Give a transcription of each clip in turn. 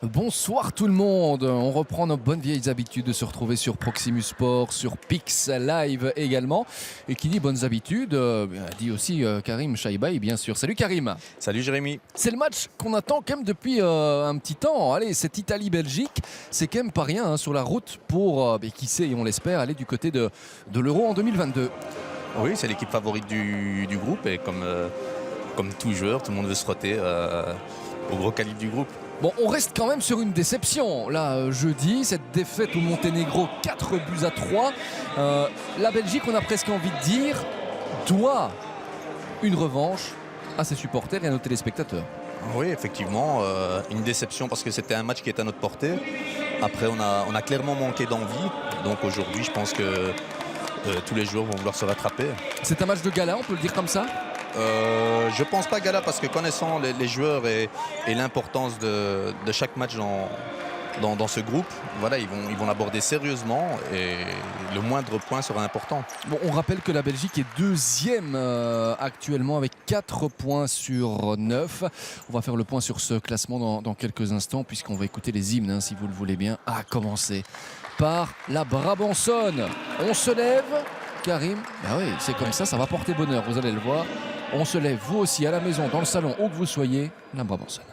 Bonsoir tout le monde, on reprend nos bonnes vieilles habitudes de se retrouver sur Proximus Sport, sur Pix Live également. Et qui dit bonnes habitudes, dit aussi Karim Chaibaï bien sûr. Salut Karim. Salut Jérémy. C'est le match qu'on attend quand même depuis un petit temps. Allez, cette Italie-Belgique, c'est quand même pas rien hein, sur la route pour, qui sait, on l'espère, aller du côté de l'Euro en 2022. Oui, c'est l'équipe favorite du groupe et comme tout joueur, tout le monde veut se frotter au gros calibre du groupe. Bon, on reste quand même sur une déception. Là, jeudi, cette défaite au Monténégro, 4-3. La Belgique, on a presque envie de dire, doit une revanche à ses supporters et à nos téléspectateurs. Oui, effectivement, une déception parce que c'était un match qui était à notre portée. Après, on a clairement manqué d'envie. Donc aujourd'hui, je pense que tous les joueurs vont vouloir se rattraper. C'est un match de gala, on peut le dire comme ça ? Je pense pas gala parce que connaissant les joueurs et l'importance de chaque match dans ce groupe, voilà, ils vont l'aborder sérieusement et le moindre point sera important. Bon, on rappelle que la Belgique est deuxième actuellement avec 4 points sur 9. On va faire le point sur ce classement dans quelques instants puisqu'on va écouter les hymnes, hein, si vous le voulez bien, à commencer par la Brabançonne. On se lève, Karim. Ben oui, c'est comme ça va porter bonheur, vous allez le voir. On se lève, vous aussi, à la maison, dans le salon, où que vous soyez, la Brabançonne.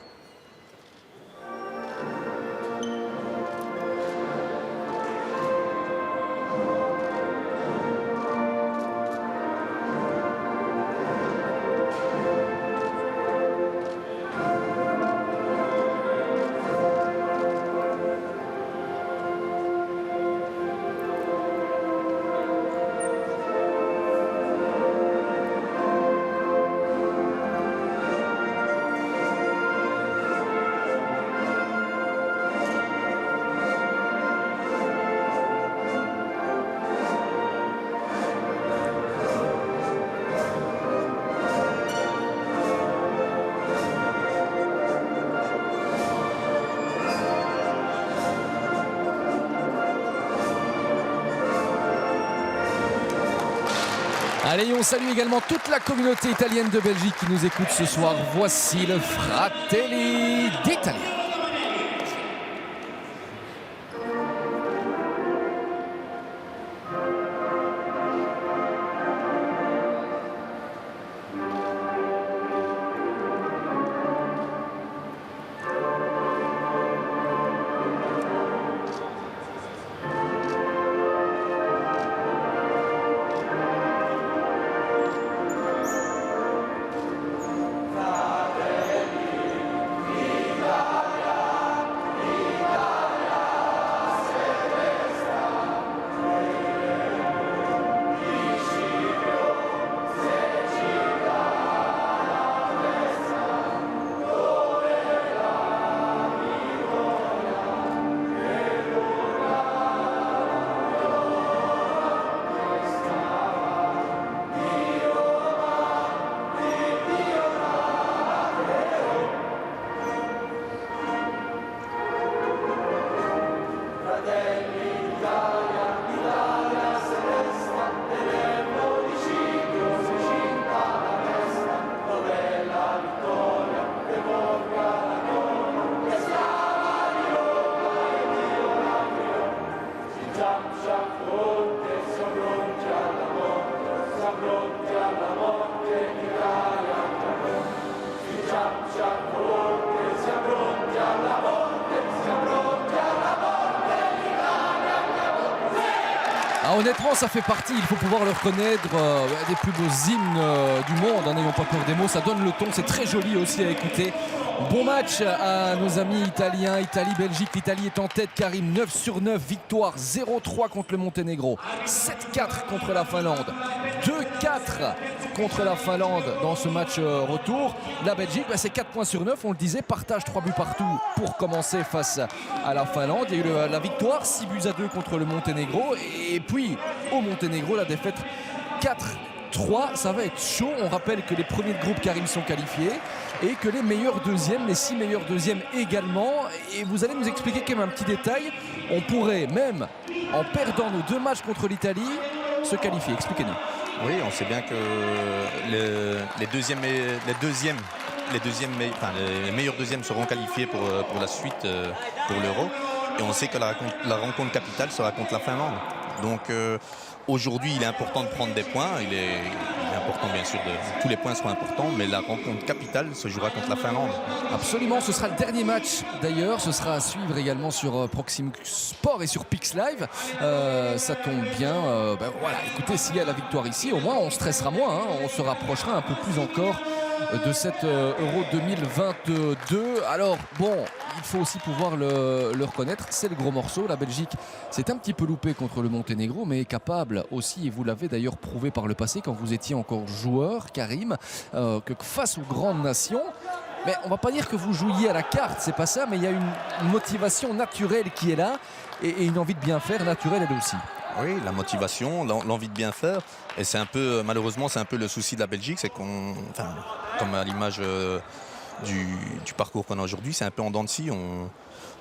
Allez, on salue également toute la communauté italienne de Belgique qui nous écoute ce soir. Voici le Fratelli d'Italia. Honnêtement, ça fait partie, il faut pouvoir le reconnaître, des plus beaux hymnes du monde, hein, n'ayons pas peur des mots, ça donne le ton, c'est très joli aussi à écouter. Bon match à nos amis italiens, Italie-Belgique, l'Italie est en tête, Karim, 9 sur 9, victoire 0-3 contre le Monténégro, 7-4 contre la Finlande, 2-4 contre la Finlande dans ce match retour. La Belgique, c'est 4 points sur 9, on le disait, partage 3 buts partout pour commencer face à la Finlande. Il y a eu la victoire, 6-2 contre le Monténégro, et puis au Monténégro, la défaite 4-3, ça va être chaud. On rappelle que les premiers de groupe Karim sont qualifiés et que les meilleurs deuxièmes, les 6 meilleurs deuxièmes également. Et vous allez nous expliquer quand même un petit détail. On pourrait même, en perdant nos 2 matchs contre l'Italie, se qualifier. Expliquez-nous. Oui, on sait bien que les deuxièmes les meilleurs deuxièmes seront qualifiés pour la suite, pour l'Euro. Et on sait que la rencontre capitale sera contre la Finlande. Donc aujourd'hui, il est important de prendre des points. Il est important, bien sûr, tous les points seront importants, mais la rencontre capitale se jouera contre la Finlande. Absolument, ce sera le dernier match d'ailleurs. Ce sera à suivre également sur Proximus Sport et sur Pix Live. Ça tombe bien. Voilà, écoutez, s'il y a la victoire ici, au moins on stressera moins. On se rapprochera un peu plus encore de cette Euro 2022. Alors bon, il faut aussi pouvoir le reconnaître, c'est le gros morceau. La Belgique s'est un petit peu loupée contre le Monténégro, mais est capable aussi, et vous l'avez d'ailleurs prouvé par le passé quand vous étiez encore joueur, Karim, que face aux grandes nations, mais on va pas dire que vous jouiez à la carte, c'est pas ça, mais il y a une motivation naturelle qui est là et une envie de bien faire naturelle elle aussi. Oui, la motivation, l'envie de bien faire. Et c'est un peu, malheureusement, c'est un peu le souci de la Belgique, c'est qu'on, comme à l'image du parcours qu'on a aujourd'hui, c'est un peu en dents de scie.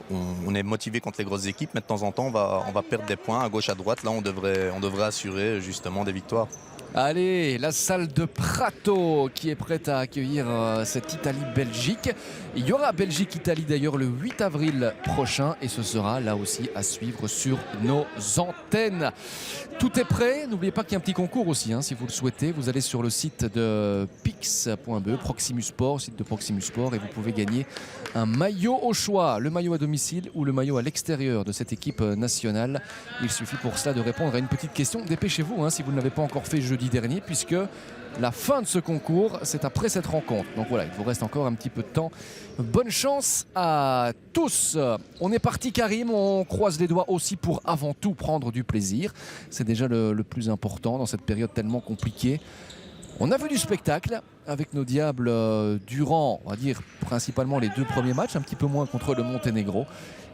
On est motivé contre les grosses équipes, mais de temps en temps, on va perdre des points à gauche, à droite. Là, on devrait assurer justement des victoires. Allez, la salle de Prato qui est prête à accueillir cette Italie-Belgique. Il y aura Belgique-Italie d'ailleurs le 8 avril prochain et ce sera là aussi à suivre sur nos antennes. Tout est prêt. N'oubliez pas qu'il y a un petit concours aussi, si vous le souhaitez. Vous allez sur le site de pix.be, Proximus Sport, site de Proximus Sport, et vous pouvez gagner un maillot au choix, le maillot à domicile ou le maillot à l'extérieur de cette équipe nationale. Il suffit pour cela de répondre à une petite question. Dépêchez-vous si vous ne l'avez pas encore fait jeudi dernier, puisque la fin de ce concours, c'est après cette rencontre. Donc voilà, il vous reste encore un petit peu de temps. Bonne chance à tous. On est parti, Karim. On croise les doigts aussi pour avant tout prendre du plaisir. C'est déjà le plus important dans cette période tellement compliquée. On a vu du spectacle avec nos Diables durant, on va dire, principalement les 2 premiers matchs, un petit peu moins contre le Monténégro.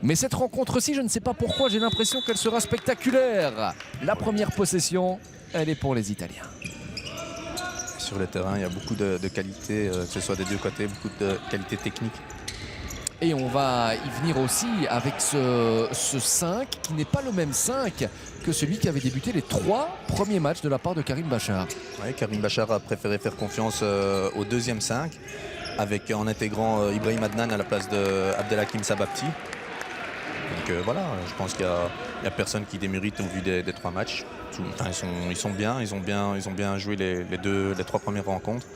Mais cette rencontre-ci, je ne sais pas pourquoi, j'ai l'impression qu'elle sera spectaculaire. La première possession, elle est pour les Italiens. Sur le terrain, il y a beaucoup de qualité, que ce soit des deux côtés, beaucoup de qualité technique. Et on va y venir aussi avec ce 5 qui n'est pas le même 5 que celui qui avait débuté les 3 premiers matchs de la part de Karim Bachar. Oui, Karim Bachar a préféré faire confiance au deuxième 5 en intégrant Ibrahim Adnan à la place d'Abdelhakim Sababti. Donc voilà, je pense qu'il n'y a personne qui démérite au vu des 3 matchs. Ils sont bien, ils ont bien joué les 3 premières rencontres.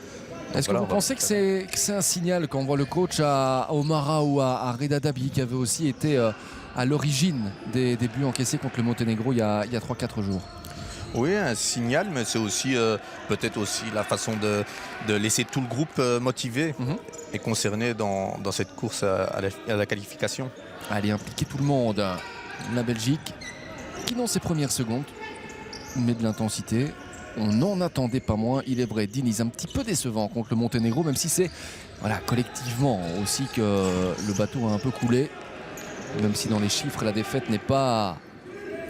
Est-ce que vous pensez que c'est un signal quand on voit le coach à Omara ou à Reda Dabi qui avait aussi été à l'origine des buts encaissés contre le Monténégro il y a 3-4 jours? Oui, un signal, mais c'est aussi peut-être aussi la façon de laisser tout le groupe motivé et concerné dans cette course à la qualification. Allez, impliquer tout le monde. La Belgique qui dans ses premières secondes met de l'intensité. On n'en attendait pas moins, il est vrai. Diniz un petit peu décevant contre le Monténégro, même si c'est collectivement aussi que le bateau a un peu coulé. Même si dans les chiffres, la défaite n'est pas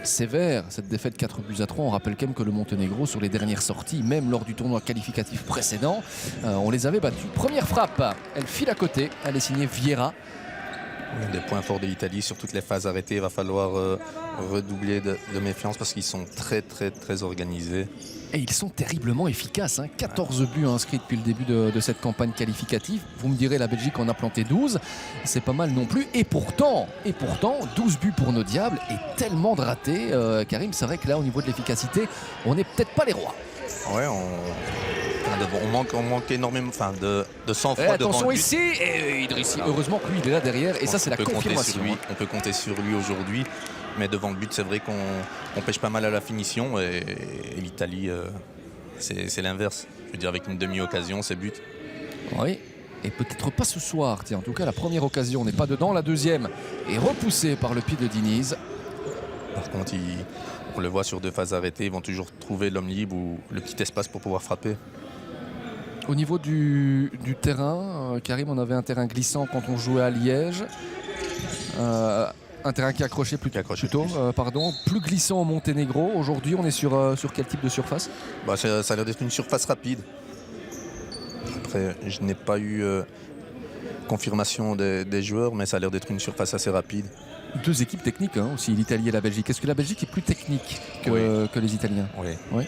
sévère. Cette défaite 4-3, on rappelle quand même que le Monténégro, sur les dernières sorties, même lors du tournoi qualificatif précédent, on les avait battus. Première frappe, elle file à côté, elle est signée Vieira. Des points forts de l'Italie sur toutes les phases arrêtées. Il va falloir redoubler de méfiance parce qu'ils sont très très très organisés. Et ils sont terriblement efficaces. 14 buts inscrits depuis le début de cette campagne qualificative. Vous me direz, la Belgique en a planté 12. C'est pas mal non plus. Et pourtant 12 buts pour nos Diables et tellement de ratés. Karim, c'est vrai que là, au niveau de l'efficacité, on n'est peut-être pas les rois. Ouais, on manque énormément de sang-froid. Attention ici, et Idrissi, heureusement que lui il est là derrière, et ça c'est la confirmation. On peut compter sur lui aujourd'hui, mais devant le but c'est vrai qu'on pêche pas mal à la finition, et l'Italie c'est l'inverse. Je veux dire, avec une demi-occasion c'est but. Oui, et peut-être pas ce soir. Tiens, en tout cas la première occasion n'est pas dedans, la deuxième est repoussée par le pied de Diniz. Par contre, on le voit sur 2 phases arrêtées, ils vont toujours trouver l'homme libre ou le petit espace pour pouvoir frapper. Au niveau du terrain, Karim, on avait un terrain glissant quand on jouait à Liège. Un terrain qui accrochait plus glissant au Monténégro. Aujourd'hui, on est sur quel type de surface? Ça a l'air d'être une surface rapide. Après, je n'ai pas eu confirmation des joueurs, mais ça a l'air d'être une surface assez rapide. 2 équipes techniques aussi, l'Italie et la Belgique. Est-ce que la Belgique est plus technique que les Italiens? Oui.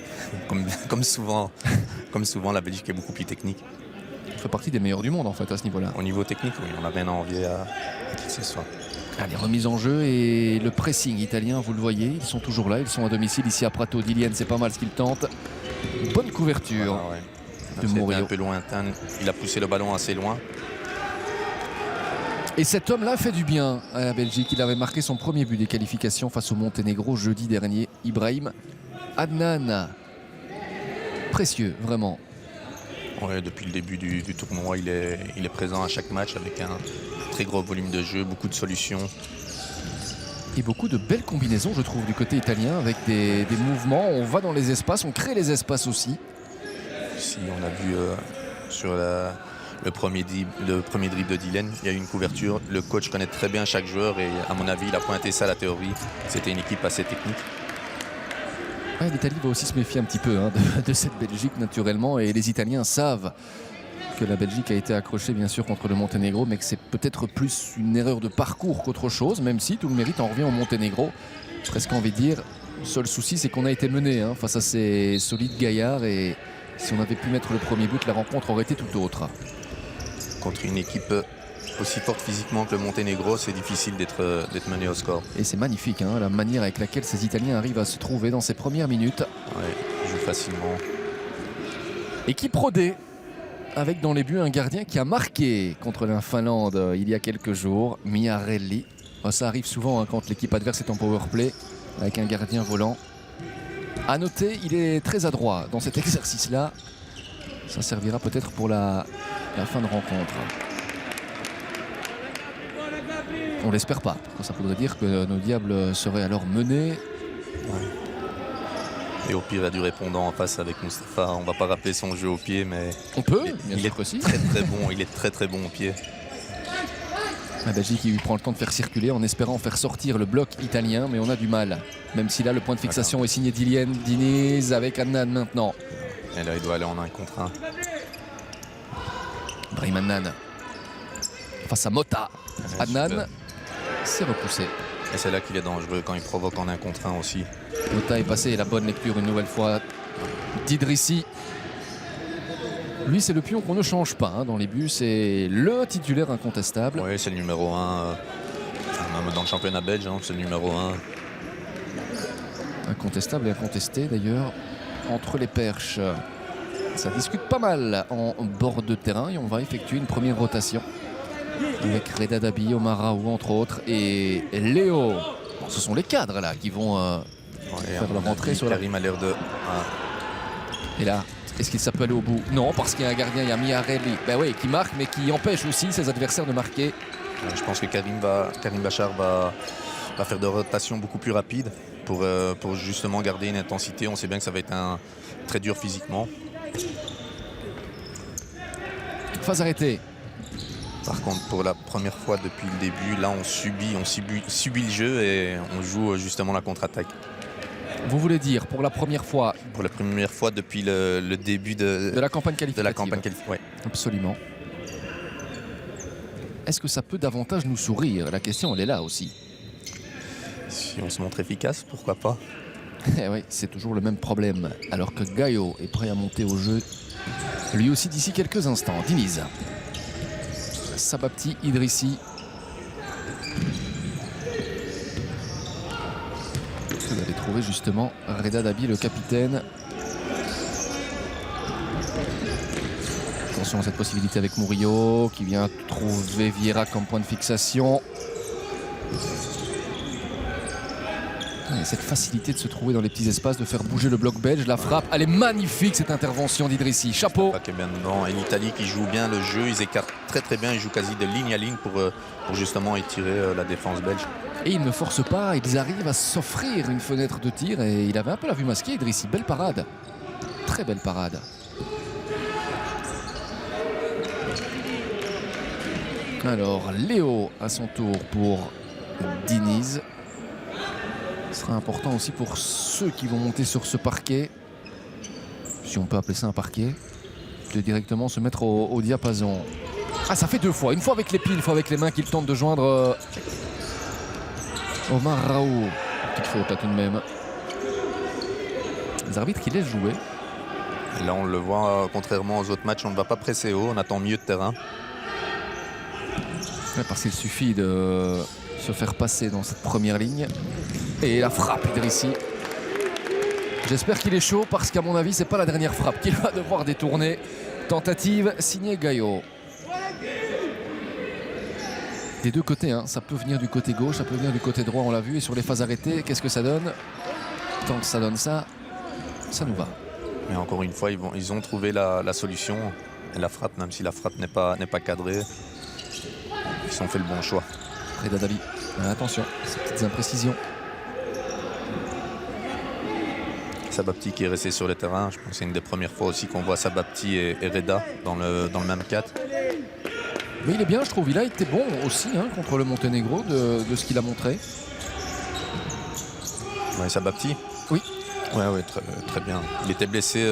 Comme souvent, la Belgique est beaucoup plus technique. Il fait partie des meilleurs du monde en fait à ce niveau-là. Au niveau technique, oui, on n'a rien à envier à qui que ce soit. Allez, remise en jeu et le pressing italien, vous le voyez, ils sont toujours là, ils sont à domicile ici à Prato. Dillien, c'est pas mal ce qu'il tente. Bonne couverture de Murillo. Un peu lointain, il a poussé le ballon assez loin. Et cet homme-là fait du bien à la Belgique. Il avait marqué son premier but des qualifications face au Monténégro jeudi dernier. Ibrahim Adnan. Précieux, vraiment. Ouais, depuis le début du tournoi, il est présent à chaque match avec un très gros volume de jeu, beaucoup de solutions. Et beaucoup de belles combinaisons, je trouve, du côté italien, avec des mouvements. On va dans les espaces, on crée les espaces aussi. Si on a vu sur le premier dribble de Dillien, il y a eu une couverture. Le coach connaît très bien chaque joueur et à mon avis, il a pointé ça à la théorie. C'était une équipe assez technique. Ouais, l'Italie va aussi se méfier un petit peu de cette Belgique naturellement, et les Italiens savent que la Belgique a été accrochée bien sûr contre le Monténégro, mais que c'est peut-être plus une erreur de parcours qu'autre chose, même si tout le mérite en revient au Monténégro. Presque envie de dire, le seul souci c'est qu'on a été mené face à ces solides gaillards, et si on avait pu mettre le premier but, la rencontre aurait été tout autre. Contre une équipe aussi forte physiquement que le Monténégro, c'est difficile d'être mené au score. Et c'est magnifique la manière avec laquelle ces Italiens arrivent à se trouver dans ces premières minutes. Ouais, ils jouent facilement. Équipe rodée, avec dans les buts un gardien qui a marqué contre la Finlande il y a quelques jours, Miarelli. Ça arrive souvent quand l'équipe adverse est en powerplay avec un gardien volant. À noter, il est très adroit dans cet exercice-là. Ça servira peut-être pour la fin de rencontre. On l'espère pas. Ça voudrait dire que nos diables seraient alors menés. Ouais. Et au pire, il y a du répondant en face avec Mustapha. On va pas rappeler son jeu au pied, mais on peut. Il est très très bon. Il est très très bon au pied. La Belgique qui lui prend le temps de faire circuler en espérant faire sortir le bloc italien, mais on a du mal. Même si là, le point de fixation est signé Dillien, Diniz avec Adnan maintenant. Et là, il doit aller en 1 contre 1. Brahim Adnan face à Mota. Adnan s'est repoussé. Et c'est là qu'il est dangereux quand il provoque en 1 contre 1 aussi. Mota est passé et la bonne lecture une nouvelle fois d'Idrissi. Lui, c'est le pion qu'on ne change pas dans les buts. C'est le titulaire incontestable. Oui, c'est le numéro 1. Même dans le championnat belge, c'est le numéro 1. Incontestable et incontesté d'ailleurs. Entre les perches, ça discute pas mal en bord de terrain. Et on va effectuer une première rotation avec Reda Dabi, Omar Raoult entre autres, et Léo. Bon, ce sont les cadres là qui vont faire leur entrée sur la... Karim a l'air de... Et là, est-ce qu'il s'appelle au bout? Non, parce qu'il y a un gardien, il y a Miarelli, qui marque, mais qui empêche aussi ses adversaires de marquer. Je pense que Karim Bachar va faire des rotations beaucoup plus rapides pour justement garder une intensité. On sait bien que ça va être très dur physiquement. Phase arrêtée. Par contre, pour la première fois depuis le début, là on subit le jeu et on joue justement la contre-attaque. Vous voulez dire pour la première fois? Pour la première fois depuis le début de la campagne qualificative. Ouais. Absolument. Est-ce que ça peut davantage nous sourire? La question, elle est là aussi. Si on se montre efficace, pourquoi pas? Oui, c'est toujours le même problème. Alors que Gaio est prêt à monter au jeu, lui aussi d'ici quelques instants. Diniz. Sabapti, Idrissi. Vous allez trouver justement Reda Dabi, le capitaine. Attention à cette possibilité avec Murillo qui vient trouver Vieira comme point de fixation. Et cette facilité de se trouver dans les petits espaces, de faire bouger le bloc belge. La frappe, elle est magnifique cette intervention d'Idrissi. Chapeau. Qui est bien dedans. Et l'Italie qui joue bien le jeu, ils écartent très très bien, ils jouent quasi de ligne à ligne pour justement étirer la défense belge. Et ils ne forcent pas, ils arrivent à s'offrir une fenêtre de tir et il avait un peu la vue masquée, Idrissi. Belle parade. Très belle parade. Alors Léo à son tour pour Diniz. Ce sera important aussi pour ceux qui vont monter sur ce parquet, si on peut appeler ça un parquet, de directement se mettre au diapason. Ah, ça fait deux fois, une fois avec les pieds, une fois avec les mains qu'il tente de joindre Omar Raoult. Petite faute là tout de même. Les arbitres qui laissent jouer. Et là, on le voit, contrairement aux autres matchs, on ne va pas presser haut, on attend mieux de terrain. Ouais, parce qu'il suffit de se faire passer dans cette première ligne. Et la frappe Idrissi. J'espère qu'il est chaud parce qu'à mon avis, c'est pas la dernière frappe qu'il va devoir détourner. Tentative signée Gaillot. Des deux côtés, hein. Ça peut venir du côté gauche, ça peut venir du côté droit, on l'a vu. Et sur les phases arrêtées, qu'est-ce que ça donne? Tant que ça donne ça, ça nous va. Mais encore une fois, ils ont trouvé la solution. Et la frappe, même si la frappe n'est pas cadrée, ils ont fait le bon choix. Reda Daly, attention, ces petites imprécisions. Sabapti qui est resté sur le terrain. Je pense que c'est une des premières fois aussi qu'on voit Sabapti et Reda dans le même 4. Mais il est bien, je trouve. Il a été bon aussi hein, contre le Monténégro de ce qu'il a montré. Ouais, Sabapti? Oui. Ouais, très bien. Il était blessé.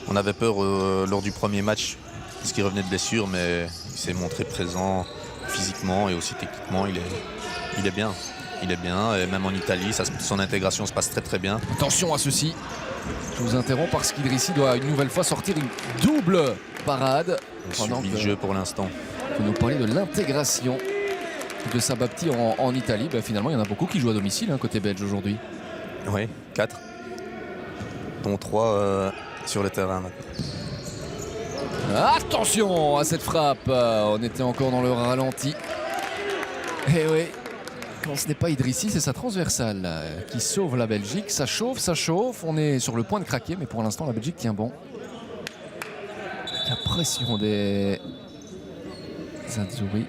On avait peur lors du premier match parce qu'il revenait de blessure, mais il s'est montré présent physiquement et aussi techniquement. Il est bien. Il est bien. Et même en Italie, son intégration se passe très bien. Attention à ceci. Je vous interromps parce qu'Idrissi doit une nouvelle fois sortir une double parade. Il subit le jeu pour l'instant. Vous nous parlez de l'intégration de Sabapti en Italie. Ben, finalement, il y en a beaucoup qui jouent à domicile hein, côté belge aujourd'hui. Oui, 4. Dont 3 sur le terrain maintenant. Attention à cette frappe. On était encore dans le ralenti. Et oui, quand ce n'est pas Idrissi, c'est sa transversale qui sauve la Belgique. Ça chauffe. On est sur le point de craquer, mais pour l'instant, la Belgique tient bon. La pression des Azzurri.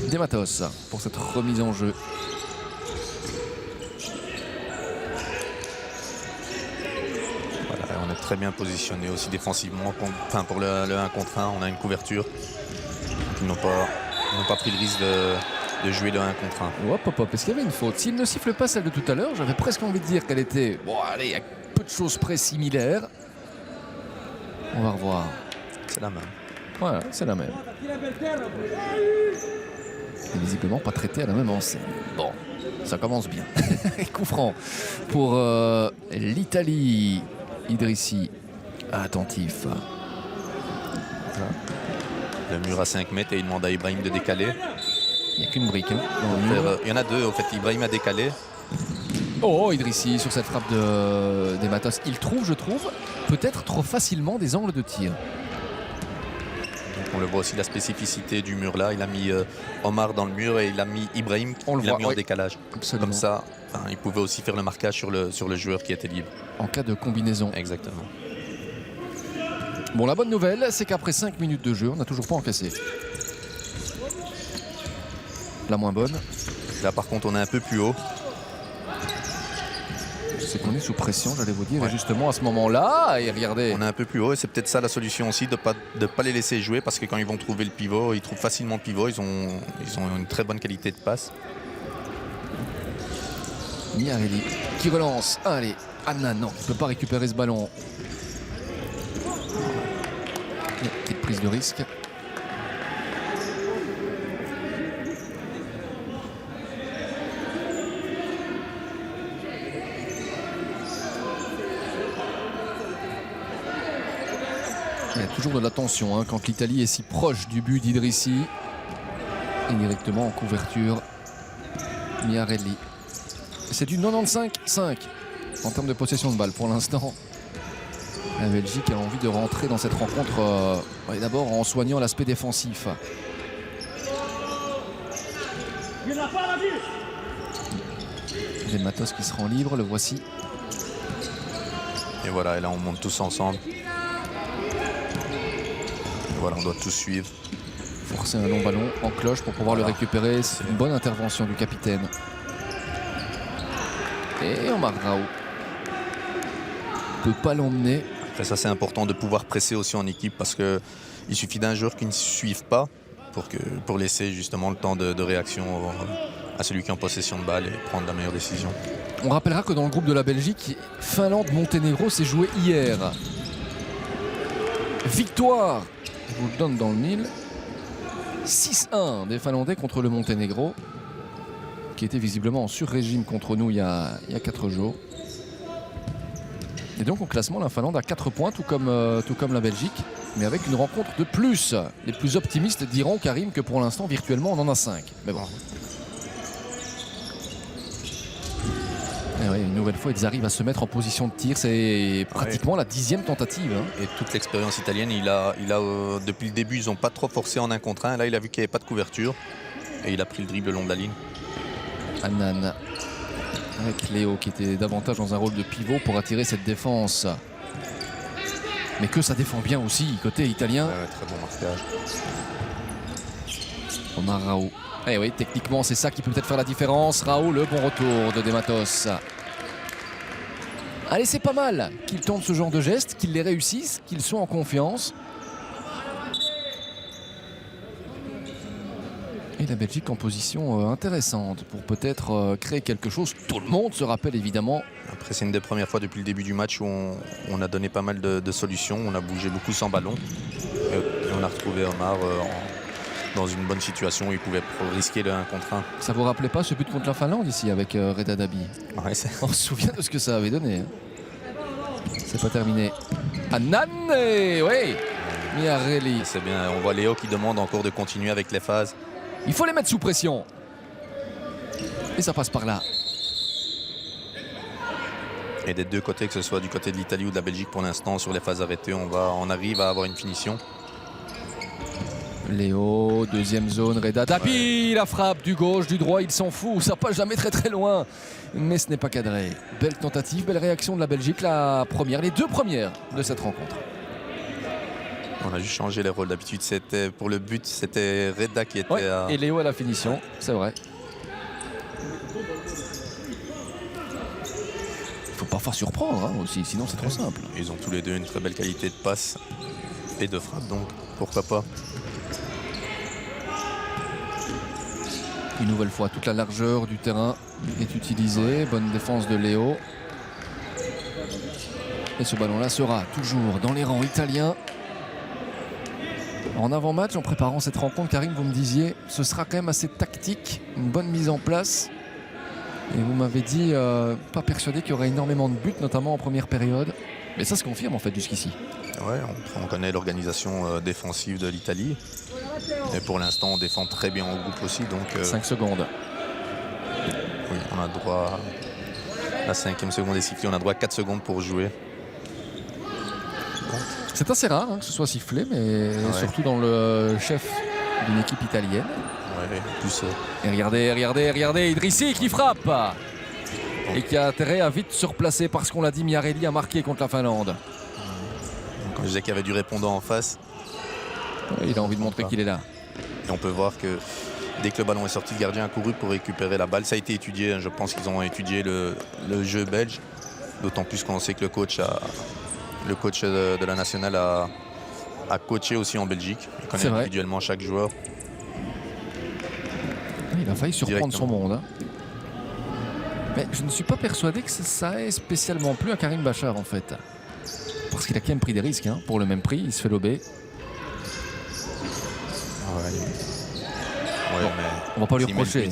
Des Matos pour cette remise en jeu. Voilà, on est très bien positionné aussi défensivement. Pour le 1 contre 1, on a une couverture. Ils n'ont pas pris le risque de jouer le 1 contre 1. Hop, est-ce qu'il y avait une faute? S'il ne siffle pas celle de tout à l'heure, j'avais presque envie de dire qu'elle était, bon allez, il y a peu de choses près similaires. On va revoir. C'est la même. Voilà, c'est la même. Et visiblement pas traité à la même enseigne. Bon, ça commence bien. Coup franc pour l'Italie. Idrissi, attentif. Le mur à 5 mètres et il demande à Ibrahim de décaler. Il n'y a qu'une brique. Hein, il y en a deux, en fait. Ibrahim a décalé. Oh, Idrissi sur cette frappe des Matos. Il trouve, je trouve, peut-être trop facilement des angles de tir. Donc on le voit aussi la spécificité du mur là. Il a mis Omar dans le mur et il a mis Ibrahim en décalage. Absolument. Comme ça, il pouvait aussi faire le marquage sur le joueur qui était libre. En cas de combinaison. Exactement. Bon, la bonne nouvelle, c'est qu'après 5 minutes de jeu, on n'a toujours pas encaissé. La moins bonne. Là par contre, on est un peu plus haut. C'est qu'on est sous pression, j'allais vous dire. Ouais. Et justement, à ce moment-là, et regardez. On est un peu plus haut et c'est peut-être ça la solution aussi, de pas les laisser jouer parce que quand ils vont trouver le pivot, ils trouvent facilement le pivot. Ils ont une très bonne qualité de passe. Miarelli qui relance. Allez, Anna, non, il ne peut pas récupérer ce ballon. Petite prise de risque. Il y a toujours de la tension hein, quand l'Italie est si proche du but d'Idrissi. Indirectement en couverture, Miarelli. C'est du 95-5 en termes de possession de balle pour l'instant. La Belgique a envie de rentrer dans cette rencontre d'abord en soignant l'aspect défensif. Des Matos qui se rend libre, le voici. Et voilà, et là on monte tous ensemble. Voilà, on doit tous suivre. Forcer un long ballon en cloche pour pouvoir le récupérer. C'est une bonne intervention du capitaine. Et Omar Raoult ne peut pas l'emmener. Après ça, c'est important de pouvoir presser aussi en équipe parce qu'il suffit d'un joueur qui ne suive pas pour laisser justement le temps de réaction à celui qui est en possession de balle et prendre la meilleure décision. On rappellera que dans le groupe de la Belgique, Finlande-Monténégro s'est joué hier. Victoire, je vous le donne dans le mille, 6-1 des Finlandais contre le Monténégro, qui était visiblement en sur-régime contre nous il y a 4 jours. Et donc au classement, la Finlande a 4 points, tout comme la Belgique, mais avec une rencontre de plus. Les plus optimistes diront, Karim, que pour l'instant, virtuellement, on en a 5. Mais bon. Et oui, une nouvelle fois, ils arrivent à se mettre en position de tir. C'est pratiquement la 10e tentative. Et toute l'expérience italienne, depuis le début, ils n'ont pas trop forcé en 1 contre 1. Là, il a vu qu'il n'y avait pas de couverture. Et il a pris le dribble le long de la ligne. Annan. Avec Léo qui était davantage dans un rôle de pivot pour attirer cette défense. Mais que ça défend bien aussi, côté italien. Très bon marquage. On a Raoult. Eh oui, techniquement, c'est ça qui peut peut-être faire la différence. Raoult, le bon retour de Dematos. Allez, c'est pas mal qu'ils tentent ce genre de gestes, qu'ils les réussissent, qu'ils soient en confiance. Et la Belgique en position intéressante pour peut-être créer quelque chose. Tout le monde se rappelle évidemment. Après, c'est une des premières fois depuis le début du match où on a donné pas mal de solutions. On a bougé beaucoup sans ballon. Et on a retrouvé Omar dans une bonne situation où il pouvait risquer le 1 contre 1. Ça vous rappelait pas ce but contre la Finlande ici avec Reda Dabi? Ouais, on se souvient de ce que ça avait donné. C'est pas terminé. Annan, oui, Miarelli. C'est bien, on voit Léo qui demande encore de continuer avec les phases. Il faut les mettre sous pression. Et ça passe par là. Et des deux côtés, que ce soit du côté de l'Italie ou de la Belgique pour l'instant, sur les phases arrêtées, on arrive à avoir une finition. Léo, deuxième zone, Reda Dabi, la frappe du gauche, du droit, il s'en fout, ça passe jamais très loin. Mais ce n'est pas cadré. Belle tentative, belle réaction de la Belgique, la première, les 2 premières de cette rencontre. On a juste changé les rôles. D'habitude, c'était pour le but, c'était Reda qui était à... Et Léo à la finition, c'est vrai. Il faut parfois surprendre aussi, sinon c'est trop simple. Ils ont tous les deux une très belle qualité de passe et de frappe, donc pourquoi pas. Une nouvelle fois, toute la largeur du terrain est utilisée. Bonne défense de Léo. Et ce ballon-là sera toujours dans les rangs italiens. En avant-match, en préparant cette rencontre, Karim, vous me disiez, ce sera quand même assez tactique, une bonne mise en place. Et vous m'avez dit, pas persuadé qu'il y aurait énormément de buts, notamment en première période. Mais ça se confirme en fait jusqu'ici. Ouais, on connaît l'organisation défensive de l'Italie. Et pour l'instant, on défend très bien en groupe aussi. Donc, 5 secondes. Oui, on a droit. La 5e seconde est sifflée, on a droit à 4 secondes pour jouer. C'est assez rare que ce soit sifflé, mais surtout dans le chef d'une équipe italienne. Ouais, plus, Et regardez, Idrissi qui frappe et qui a intérêt à vite se replacer parce qu'on l'a dit, Miarelli a marqué contre la Finlande. Quand je disais qu'il y avait du répondant en face. Il a envie de montrer qu'il est là. Et on peut voir que dès que le ballon est sorti, le gardien a couru pour récupérer la balle. Ça a été étudié, je pense qu'ils ont étudié le jeu belge. D'autant plus qu'on sait que le coach de la nationale a coaché aussi en Belgique. Il connaît individuellement chaque joueur. Il a failli surprendre son monde. Mais je ne suis pas persuadé que ça ait spécialement plu à Karim Bachar en fait. Parce qu'il a quand même pris des risques. Pour le même prix, il se fait lober. Bon, on va pas lui reprocher.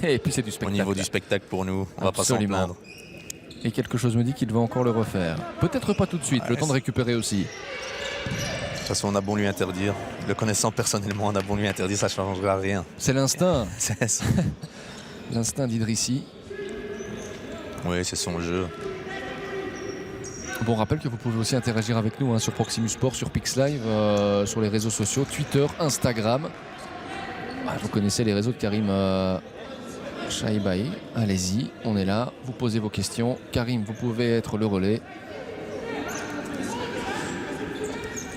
Et puis c'est du spectacle. Au niveau du spectacle pour nous, on va pas s'en plaindre. Et quelque chose me dit qu'il va encore le refaire. Peut-être pas tout de suite, le temps de récupérer aussi. De toute façon, on a bon lui interdire. Le connaissant personnellement, on a bon lui interdire, ça ne changera rien. C'est l'instinct. L'instinct d'Idrissi. Oui, c'est son jeu. Bon, rappelle que vous pouvez aussi interagir avec nous sur Proximus Sport, sur PixLive, sur les réseaux sociaux, Twitter, Instagram. Vous connaissez les réseaux de Karim Chaibaï. Allez-y, on est là. Vous posez vos questions. Karim, vous pouvez être le relais.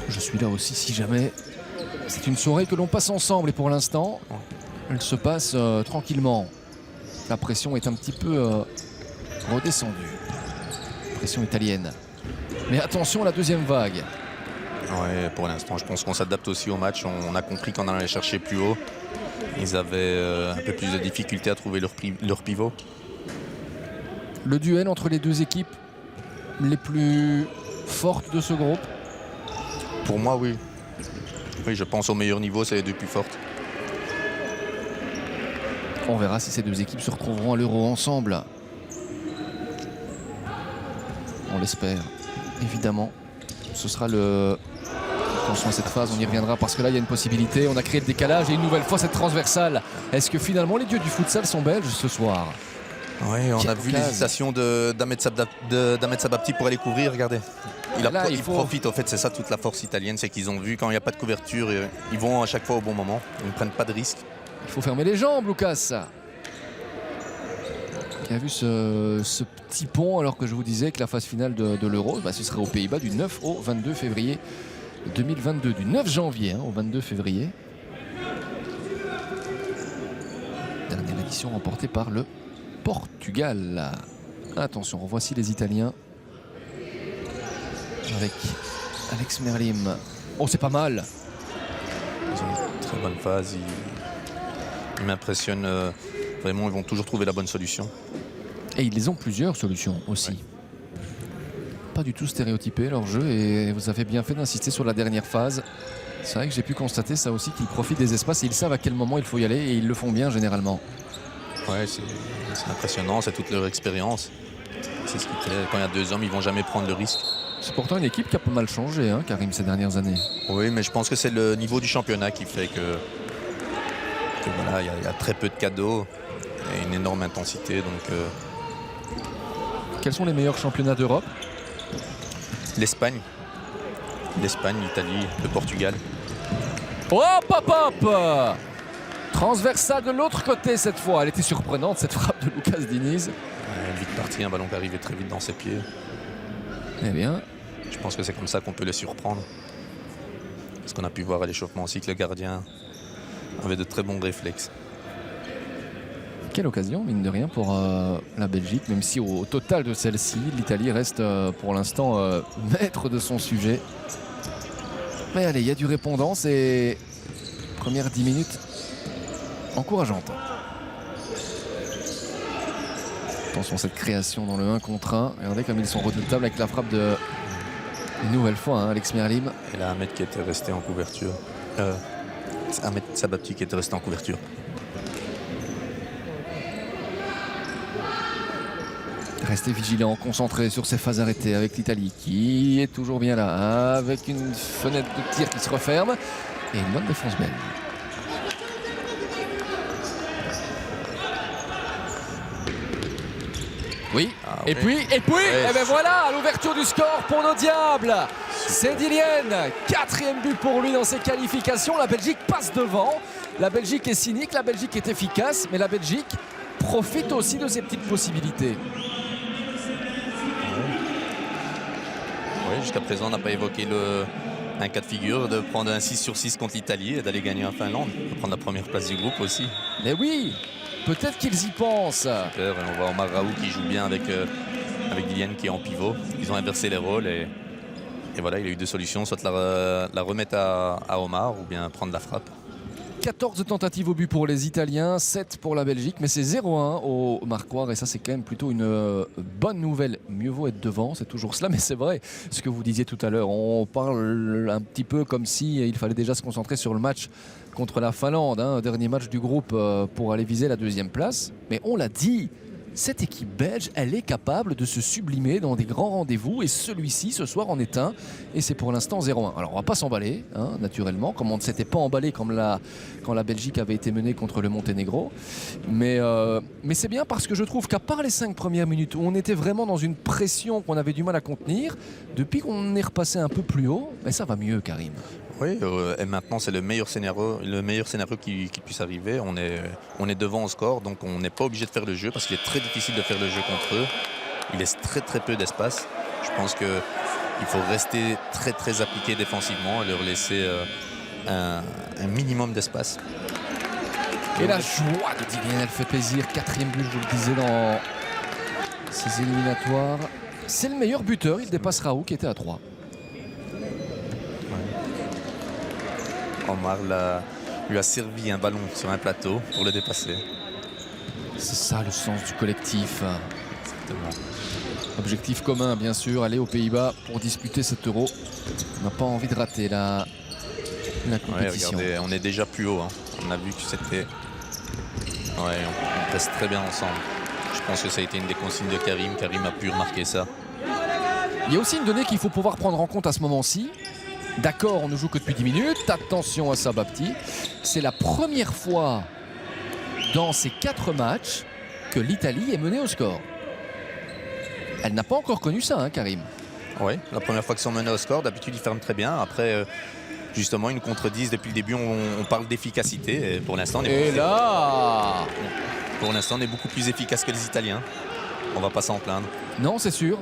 Je suis là aussi si jamais. C'est une soirée que l'on passe ensemble et pour l'instant, elle se passe tranquillement. La pression est un petit peu redescendue. Pression italienne. Mais attention à la deuxième vague. Ouais, pour l'instant, je pense qu'on s'adapte aussi au match. On a compris qu'en allant les chercher plus haut, ils avaient un peu plus de difficulté à trouver leur pivot. Le duel entre les deux équipes les plus fortes de ce groupe? Pour moi, oui. Oui, je pense au meilleur niveau, c'est les deux plus fortes. On verra si ces deux équipes se retrouveront à l'Euro ensemble. On l'espère. Évidemment, ce sera le... Attention à cette phase, on y reviendra parce que là il y a une possibilité. On a créé le décalage et une nouvelle fois cette transversale. Est-ce que finalement les dieux du futsal sont belges ce soir? Oui, on a vu l'hésitation d'Ahmed Sabapti pour aller couvrir, regardez. Il profite, au fait, c'est ça toute la force italienne, c'est qu'ils ont vu quand il n'y a pas de couverture, ils vont à chaque fois au bon moment, ils ne prennent pas de risques. Il faut fermer les jambes, Lucas. Qui a vu ce petit pont alors que je vous disais que la phase finale de l'Euro, ce serait aux Pays-Bas du 9 au 22 février 2022, du 9 janvier au 22 février. Dernière édition remportée par le Portugal. Attention, voici les Italiens avec Alex Merlim. Oh, c'est pas mal. Ils ont une très bonne phase. Ils m'impressionnent. Vraiment, ils vont toujours trouver la bonne solution. Et ils ont plusieurs solutions aussi. Ouais. Pas du tout stéréotypé leur jeu et vous avez bien fait d'insister sur la dernière phase. C'est vrai que j'ai pu constater ça aussi, qu'ils profitent des espaces et ils savent à quel moment il faut y aller et ils le font bien généralement. Ouais, c'est impressionnant, c'est toute leur expérience. C'est ce qui fait, quand il y a deux hommes, ils ne vont jamais prendre le risque. C'est pourtant une équipe qui a pas mal changé, Karim, ces dernières années. Oui, mais je pense que c'est le niveau du championnat qui fait que voilà, il y a très peu de cadeaux et une énorme intensité. Donc, quels sont les meilleurs championnats d'Europe? L'Espagne, l'Italie, le Portugal. Hop, hop, hop! Transversale de l'autre côté cette fois. Elle était surprenante cette frappe de Lucas Diniz. Vite parti, un ballon qui arrivait très vite dans ses pieds. Eh bien, je pense que c'est comme ça qu'on peut les surprendre. Parce qu'on a pu voir à l'échauffement aussi que le gardien avait de très bons réflexes. Quelle occasion, mine de rien, pour la Belgique, même si au total de celle-ci, l'Italie reste pour l'instant maître de son sujet. Mais allez, il y a du répondance et première 10 minutes encourageante. Attention, cette création dans le 1 contre 1. Regardez comme ils sont redoutables avec la frappe de... Une nouvelle fois, Alex Merlim. Et là, Ahmed qui était resté en couverture. Ahmed Sabapti qui était resté en couverture. Restez vigilants, concentrés sur ces phases arrêtées avec l'Italie qui est toujours bien là, avec une fenêtre de tir qui se referme et une bonne défense belge. Oui, et puis, et ben voilà, l'ouverture du score pour nos Diables. C'est Dillian, 4e but pour lui dans ses qualifications. La Belgique passe devant. La Belgique est cynique, la Belgique est efficace, mais la Belgique profite aussi de ses petites possibilités. Oui, jusqu'à présent, on n'a pas évoqué un cas de figure de prendre un 6/6 contre l'Italie et d'aller gagner en Finlande. De prendre la première place du groupe aussi. Mais oui, peut-être qu'ils y pensent. Super, et on voit Omar Raoult qui joue bien avec Dillian qui est en pivot. Ils ont inversé les rôles et voilà, il a eu deux solutions, soit la remettre à Omar ou bien prendre la frappe. 14 tentatives au but pour les Italiens, 7 pour la Belgique, mais c'est 0-1 au marquoir et ça c'est quand même plutôt une bonne nouvelle. Mieux vaut être devant, c'est toujours cela, mais c'est vrai ce que vous disiez tout à l'heure. On parle un petit peu comme si il fallait déjà se concentrer sur le match contre la Finlande, dernier match du groupe pour aller viser la 2e place. Mais on l'a dit, cette équipe belge, elle est capable de se sublimer dans des grands rendez-vous et celui-ci ce soir en est un et c'est pour l'instant 0-1. Alors on va pas s'emballer, naturellement, comme on ne s'était pas emballé quand la Belgique avait été menée contre le Monténégro. Mais c'est bien parce que je trouve qu'à part les 5 premières minutes où on était vraiment dans une pression qu'on avait du mal à contenir, depuis qu'on est repassé un peu plus haut, mais ça va mieux, Karim. Oui, et maintenant c'est le meilleur scénario qui puisse arriver. On est devant au score, donc on n'est pas obligé de faire le jeu parce qu'il est très difficile de faire le jeu contre eux. Il laisse très très peu d'espace. Je pense qu'il faut rester très très appliqué défensivement et leur laisser un minimum d'espace. Et la joie de Dillian, elle fait plaisir. 4e but, je vous le disais, dans ces éliminatoires. C'est le meilleur buteur, il dépasse Raoult qui était à 3. Omar lui a servi un ballon sur un plateau pour le dépasser. C'est ça le sens du collectif. Exactement. Objectif commun, bien sûr, aller aux Pays-Bas pour disputer cet Euro. On n'a pas envie de rater la compétition. Ouais, regardez, on est déjà plus haut. On a vu que c'était... Ouais, on reste très bien ensemble. Je pense que ça a été une des consignes de Karim. Karim a pu remarquer ça. Il y a aussi une donnée qu'il faut pouvoir prendre en compte à ce moment-ci. D'accord, on ne joue que depuis 10 minutes. Attention à Sabapti. C'est la première fois dans ces 4 matchs que l'Italie est menée au score. Elle n'a pas encore connu ça, hein, Karim. Oui, la première fois qu'ils sont menés au score, d'habitude ils ferment très bien. Après, justement, ils nous contredisent depuis le début, on parle d'efficacité. Et pour l'instant, on est beaucoup plus efficace que les Italiens. On va pas s'en plaindre. Non, c'est sûr.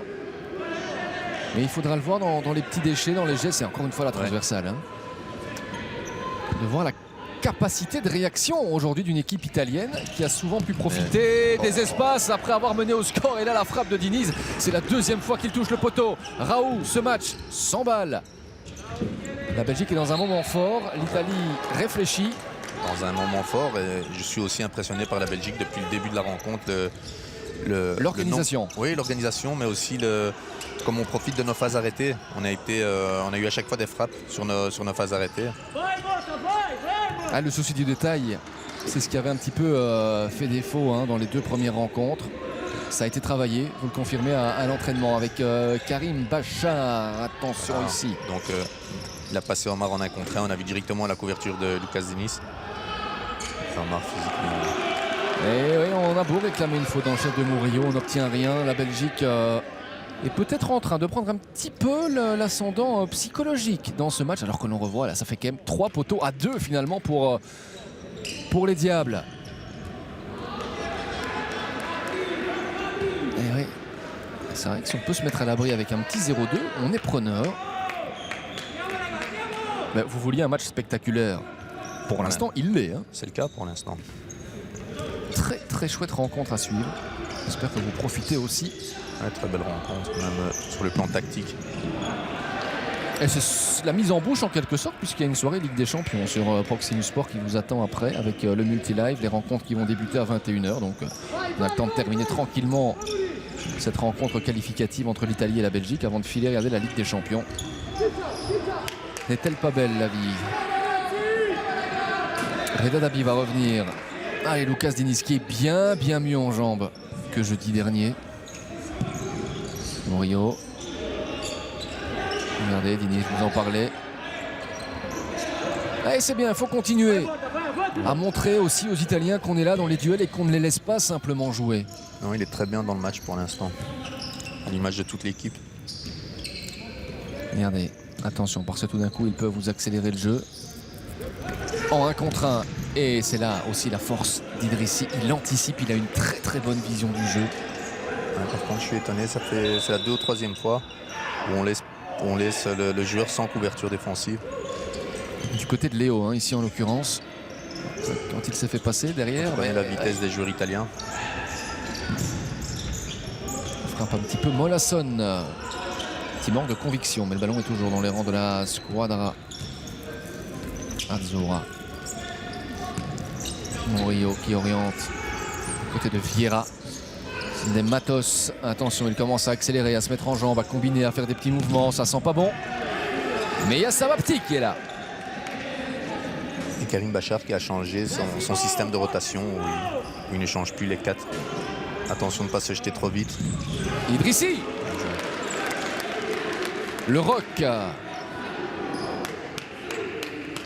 Mais il faudra le voir dans les petits déchets, dans les gestes. C'est encore une fois la transversale. Hein. De voir la capacité de réaction aujourd'hui d'une équipe italienne qui a souvent pu profiter des espaces après avoir mené au score. Et là, la frappe de Diniz, c'est la 2e fois qu'il touche le poteau. Raoult, ce match, 100 balles. La Belgique est dans un moment fort. L'Italie réfléchit. Dans un moment fort. Et je suis aussi impressionné par la Belgique depuis le début de la rencontre. L'organisation. Oui, l'organisation, mais aussi comme on profite de nos phases arrêtées. On a eu à chaque fois des frappes sur nos phases arrêtées. Ah, le souci du détail, c'est ce qui avait un petit peu fait défaut dans les 2 premières rencontres. Ça a été travaillé, vous le confirmez, à l'entraînement avec Karim Bachar. Attention ici. Donc il a passé Omar en 1 contre 1. On a vu directement la couverture de Lucas Diniz. Omar physiquement. Et oui, on a beau réclamer une faute dans le chef de Murillo, on n'obtient rien. La Belgique est peut-être en train de prendre un petit peu l'ascendant psychologique dans ce match, alors que l'on revoit là, ça fait quand même 3 poteaux à 2 finalement pour les Diables. Et oui, c'est vrai que si on peut se mettre à l'abri avec un petit 0-2, on est preneur. Mais vous vouliez un match spectaculaire. Pour l'instant, il l'est. Hein. C'est le cas pour l'instant. Très très chouette rencontre à suivre. J'espère que vous profitez aussi. Ouais, très belle rencontre, même sur le plan tactique. Et c'est la mise en bouche en quelque sorte, puisqu'il y a une soirée Ligue des Champions sur Proximus Sport qui vous attend après avec le multi-live, les rencontres qui vont débuter à 21 h. Donc on a le temps de terminer tranquillement cette rencontre qualificative entre l'Italie et la Belgique avant de filer regarder la Ligue des Champions. N'est-elle pas belle la vie? Reda Dabi va revenir. Allez, Lucas Diniz qui est bien mieux en jambes que jeudi dernier. Murillo. Regardez, Diniz, vous en parlez. Allez, c'est bien, il faut continuer à montrer aussi aux Italiens qu'on est là dans les duels et qu'on ne les laisse pas simplement jouer. Non, il est très bien dans le match pour l'instant, à l'image de toute l'équipe. Regardez, attention, parce que tout d'un coup, ils peuvent vous accélérer le jeu. En 1 contre 1. Et c'est là aussi la force d'Idrissi. Il anticipe, il a une très très bonne vision du jeu. Ouais, par contre, je suis étonné, c'est la 2e ou 3e fois où on laisse le joueur sans couverture défensive. Du côté de Léo, ici en l'occurrence. Quand il s'est fait passer derrière. La vitesse des joueurs italiens. Frappe un petit peu Molasson. Petit manque de conviction, mais le ballon est toujours dans les rangs de la Squadra Azzurra. Murillo qui oriente côté de Vieira. Des Matos, attention, il commence à accélérer, à se mettre en jambe, à combiner, à faire des petits mouvements, ça sent pas bon. Mais il y a Sabapti qui est là. Et Karim Bachar qui a changé son système de rotation où il ne change plus les 4. Attention de ne pas se jeter trop vite. Idrissi. Le Rock.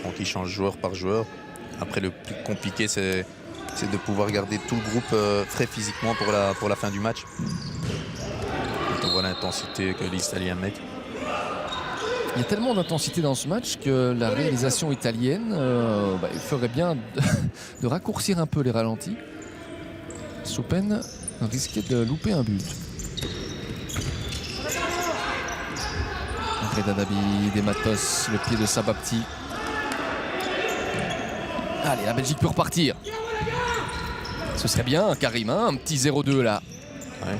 Donc il change joueur par joueur. Après, le plus compliqué, c'est de pouvoir garder tout le groupe frais physiquement pour la fin du match. On voit l'intensité que les Italiens mettent. Il y a tellement d'intensité dans ce match que la réalisation italienne ferait bien de raccourcir un peu les ralentis. Sous peine risquer de louper un but. Reda Dabi, des Matos, le pied de Sabapti. Allez, la Belgique peut repartir. Ce serait bien, Karim, un petit 0-2 là. Ouais.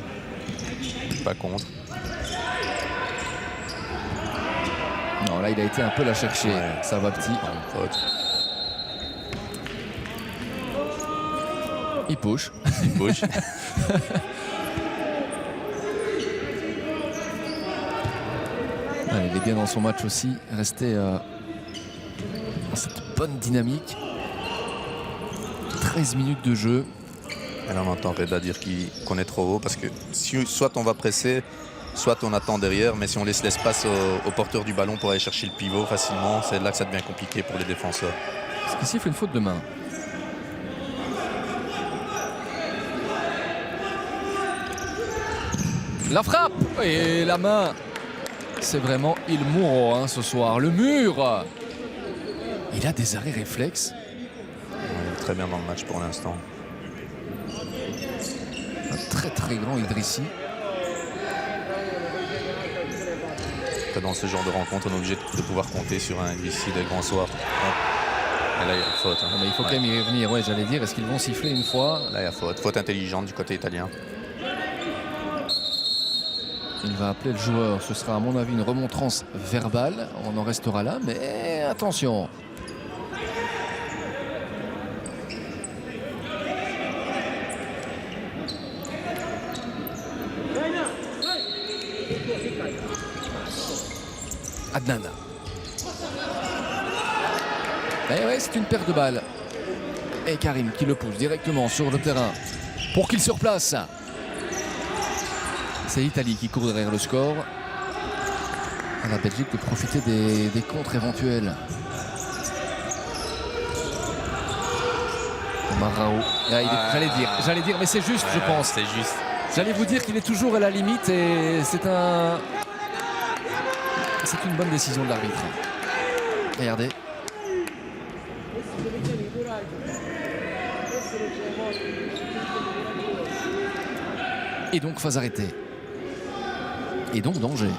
Pas contre. Non, là, il a été un peu la chercher, Sabapti. Il push. Il push. Il est bien dans son match aussi. Rester dans cette bonne dynamique. 13 minutes de jeu. Et là, on entend Reda dire qu'on est trop haut parce que soit on va presser, soit on attend derrière, mais si on laisse l'espace au porteur du ballon pour aller chercher le pivot facilement, c'est là que ça devient compliqué pour les défenseurs. Ce qui siffle une faute de main. La frappe et la main. C'est vraiment Il Muro hein, ce soir. Le mur. Il a des arrêts réflexes. Il est très bien dans le match pour l'instant. Un très très grand Idrissi. Dans ce genre de rencontre, on est obligé de pouvoir compter sur un Idrissi de grand soir. Et là, il y a faute. Hein. Mais il faut quand même y revenir. Ouais, j'allais dire, est-ce qu'ils vont siffler une fois? Là, il y a faute. Faute intelligente du côté italien. Il va appeler le joueur. Ce sera à mon avis une remontrance verbale. On en restera là, mais attention. Adnan. Eh ouais, c'est une paire de balles. Et Karim qui le pousse directement sur le terrain pour qu'il se replace. C'est l'Italie qui court derrière le score. À la Belgique de profiter des contres éventuels. Marao. J'allais dire, mais c'est juste, je pense. C'est juste. J'allais vous dire qu'il est toujours à la limite et c'est une bonne décision de l'arbitre. Regardez. Et donc phase arrêtée. Et donc danger.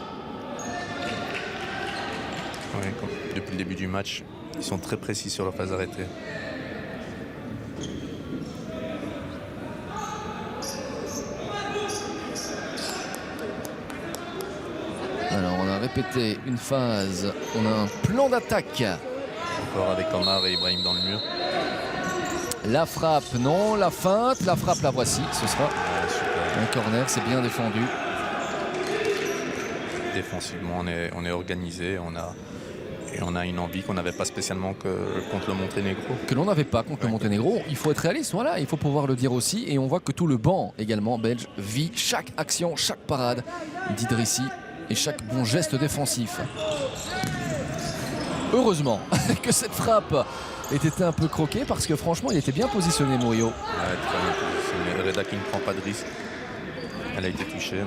Ouais, depuis le début du match, ils sont très précis sur leur phase arrêtée. Alors on a répété une phase, on a un plan d'attaque. Encore avec Omar et Ibrahim dans le mur. La frappe, non, la feinte, la frappe, la voici, ce sera un corner, c'est bien défendu. Défensivement, on est organisé, on a une envie qu'on n'avait pas spécialement contre le Monténégro. Que l'on n'avait pas contre le Monténégro, il faut être réaliste, voilà, il faut pouvoir le dire aussi. Et on voit que tout le banc également belge vit chaque action, chaque parade d'Idrissi et chaque bon geste défensif. Heureusement que cette frappe ait été un peu croquée parce que franchement il était bien positionné Murillo. Ouais, très bien positionné. Reda qui ne prend pas de risque. Elle a été touchée.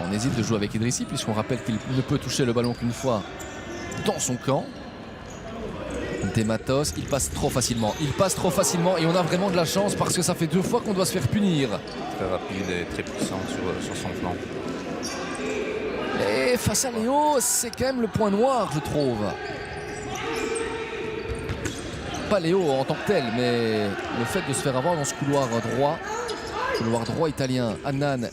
On hésite de jouer avec Idrissi puisqu'on rappelle qu'il ne peut toucher le ballon qu'une fois dans son camp. Des Matos, il passe trop facilement. Il passe trop facilement et on a vraiment de la chance parce que ça fait 2 fois qu'on doit se faire punir. Très rapide et très puissant sur son flanc. Et face à Léo, c'est quand même le point noir, je trouve. Pas Léo en tant que tel, mais le fait de se faire avoir dans ce couloir droit italien. Adnan.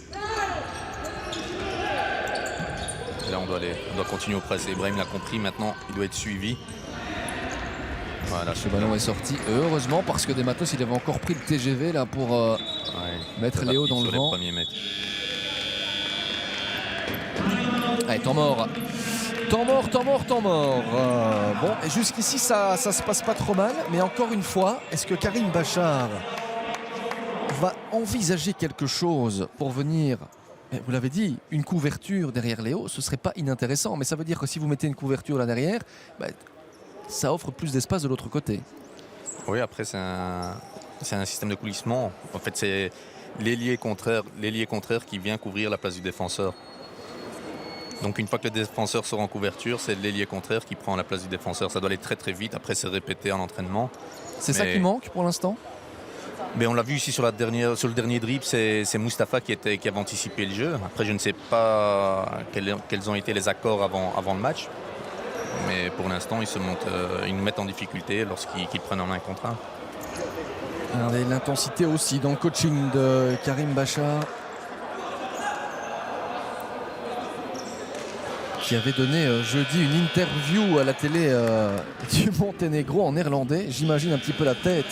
Et là, on doit continuer au press. Ibrahim l'a compris, maintenant, il doit être suivi. Voilà, ce ballon est sorti, heureusement, parce que Des Matos, il avait encore pris le TGV là pour mettre Léo dans le vent. Allez, temps mort. Temps mort. Bon, et jusqu'ici, ça se passe pas trop mal. Mais encore une fois, est-ce que Karim Bachar va envisager quelque chose pour venir... Vous l'avez dit, une couverture derrière Léo, ce serait pas inintéressant. Mais ça veut dire que si vous mettez une couverture là derrière, ça offre plus d'espace de l'autre côté. Oui, après, c'est un système de coulissement. En fait, c'est l'ailier contraire qui vient couvrir la place du défenseur. Donc, une fois que le défenseur sort en couverture, c'est l'ailier contraire qui prend la place du défenseur. Ça doit aller très très vite. Après, c'est répété en entraînement. C'est ça qui manque pour l'instant ? Mais on l'a vu ici sur le dernier dribble, c'est Mustapha qui avait anticipé le jeu. Après, je ne sais pas quels ont été les accords avant le match. Mais pour l'instant, ils nous mettent en difficulté lorsqu'ils prennent en 1 contre 1. Regardez l'intensité aussi dans le coaching de Karim Bachar, qui avait donné jeudi une interview à la télé du Monténégro en néerlandais. J'imagine un petit peu la tête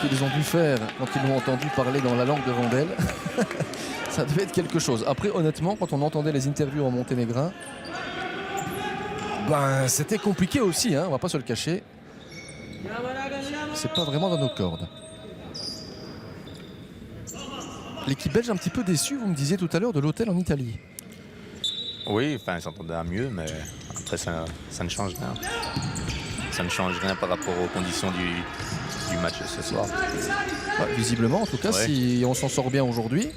qu'ils ont dû faire quand ils l'ont entendu parler dans la langue de Vandel. Ça devait être quelque chose. Après, honnêtement, quand on entendait les interviews en monténégrin, c'était compliqué aussi, hein, on va pas se le cacher. C'est pas vraiment dans nos cordes. L'équipe belge un petit peu déçue, vous me disiez tout à l'heure, de l'hôtel en Italie. Oui, enfin, ils s'entendaient à mieux, mais après, ça ne change rien. Ça ne change rien par rapport aux conditions du match ce soir. Bah, visiblement, en tout cas, ouais. Si on s'en sort bien aujourd'hui,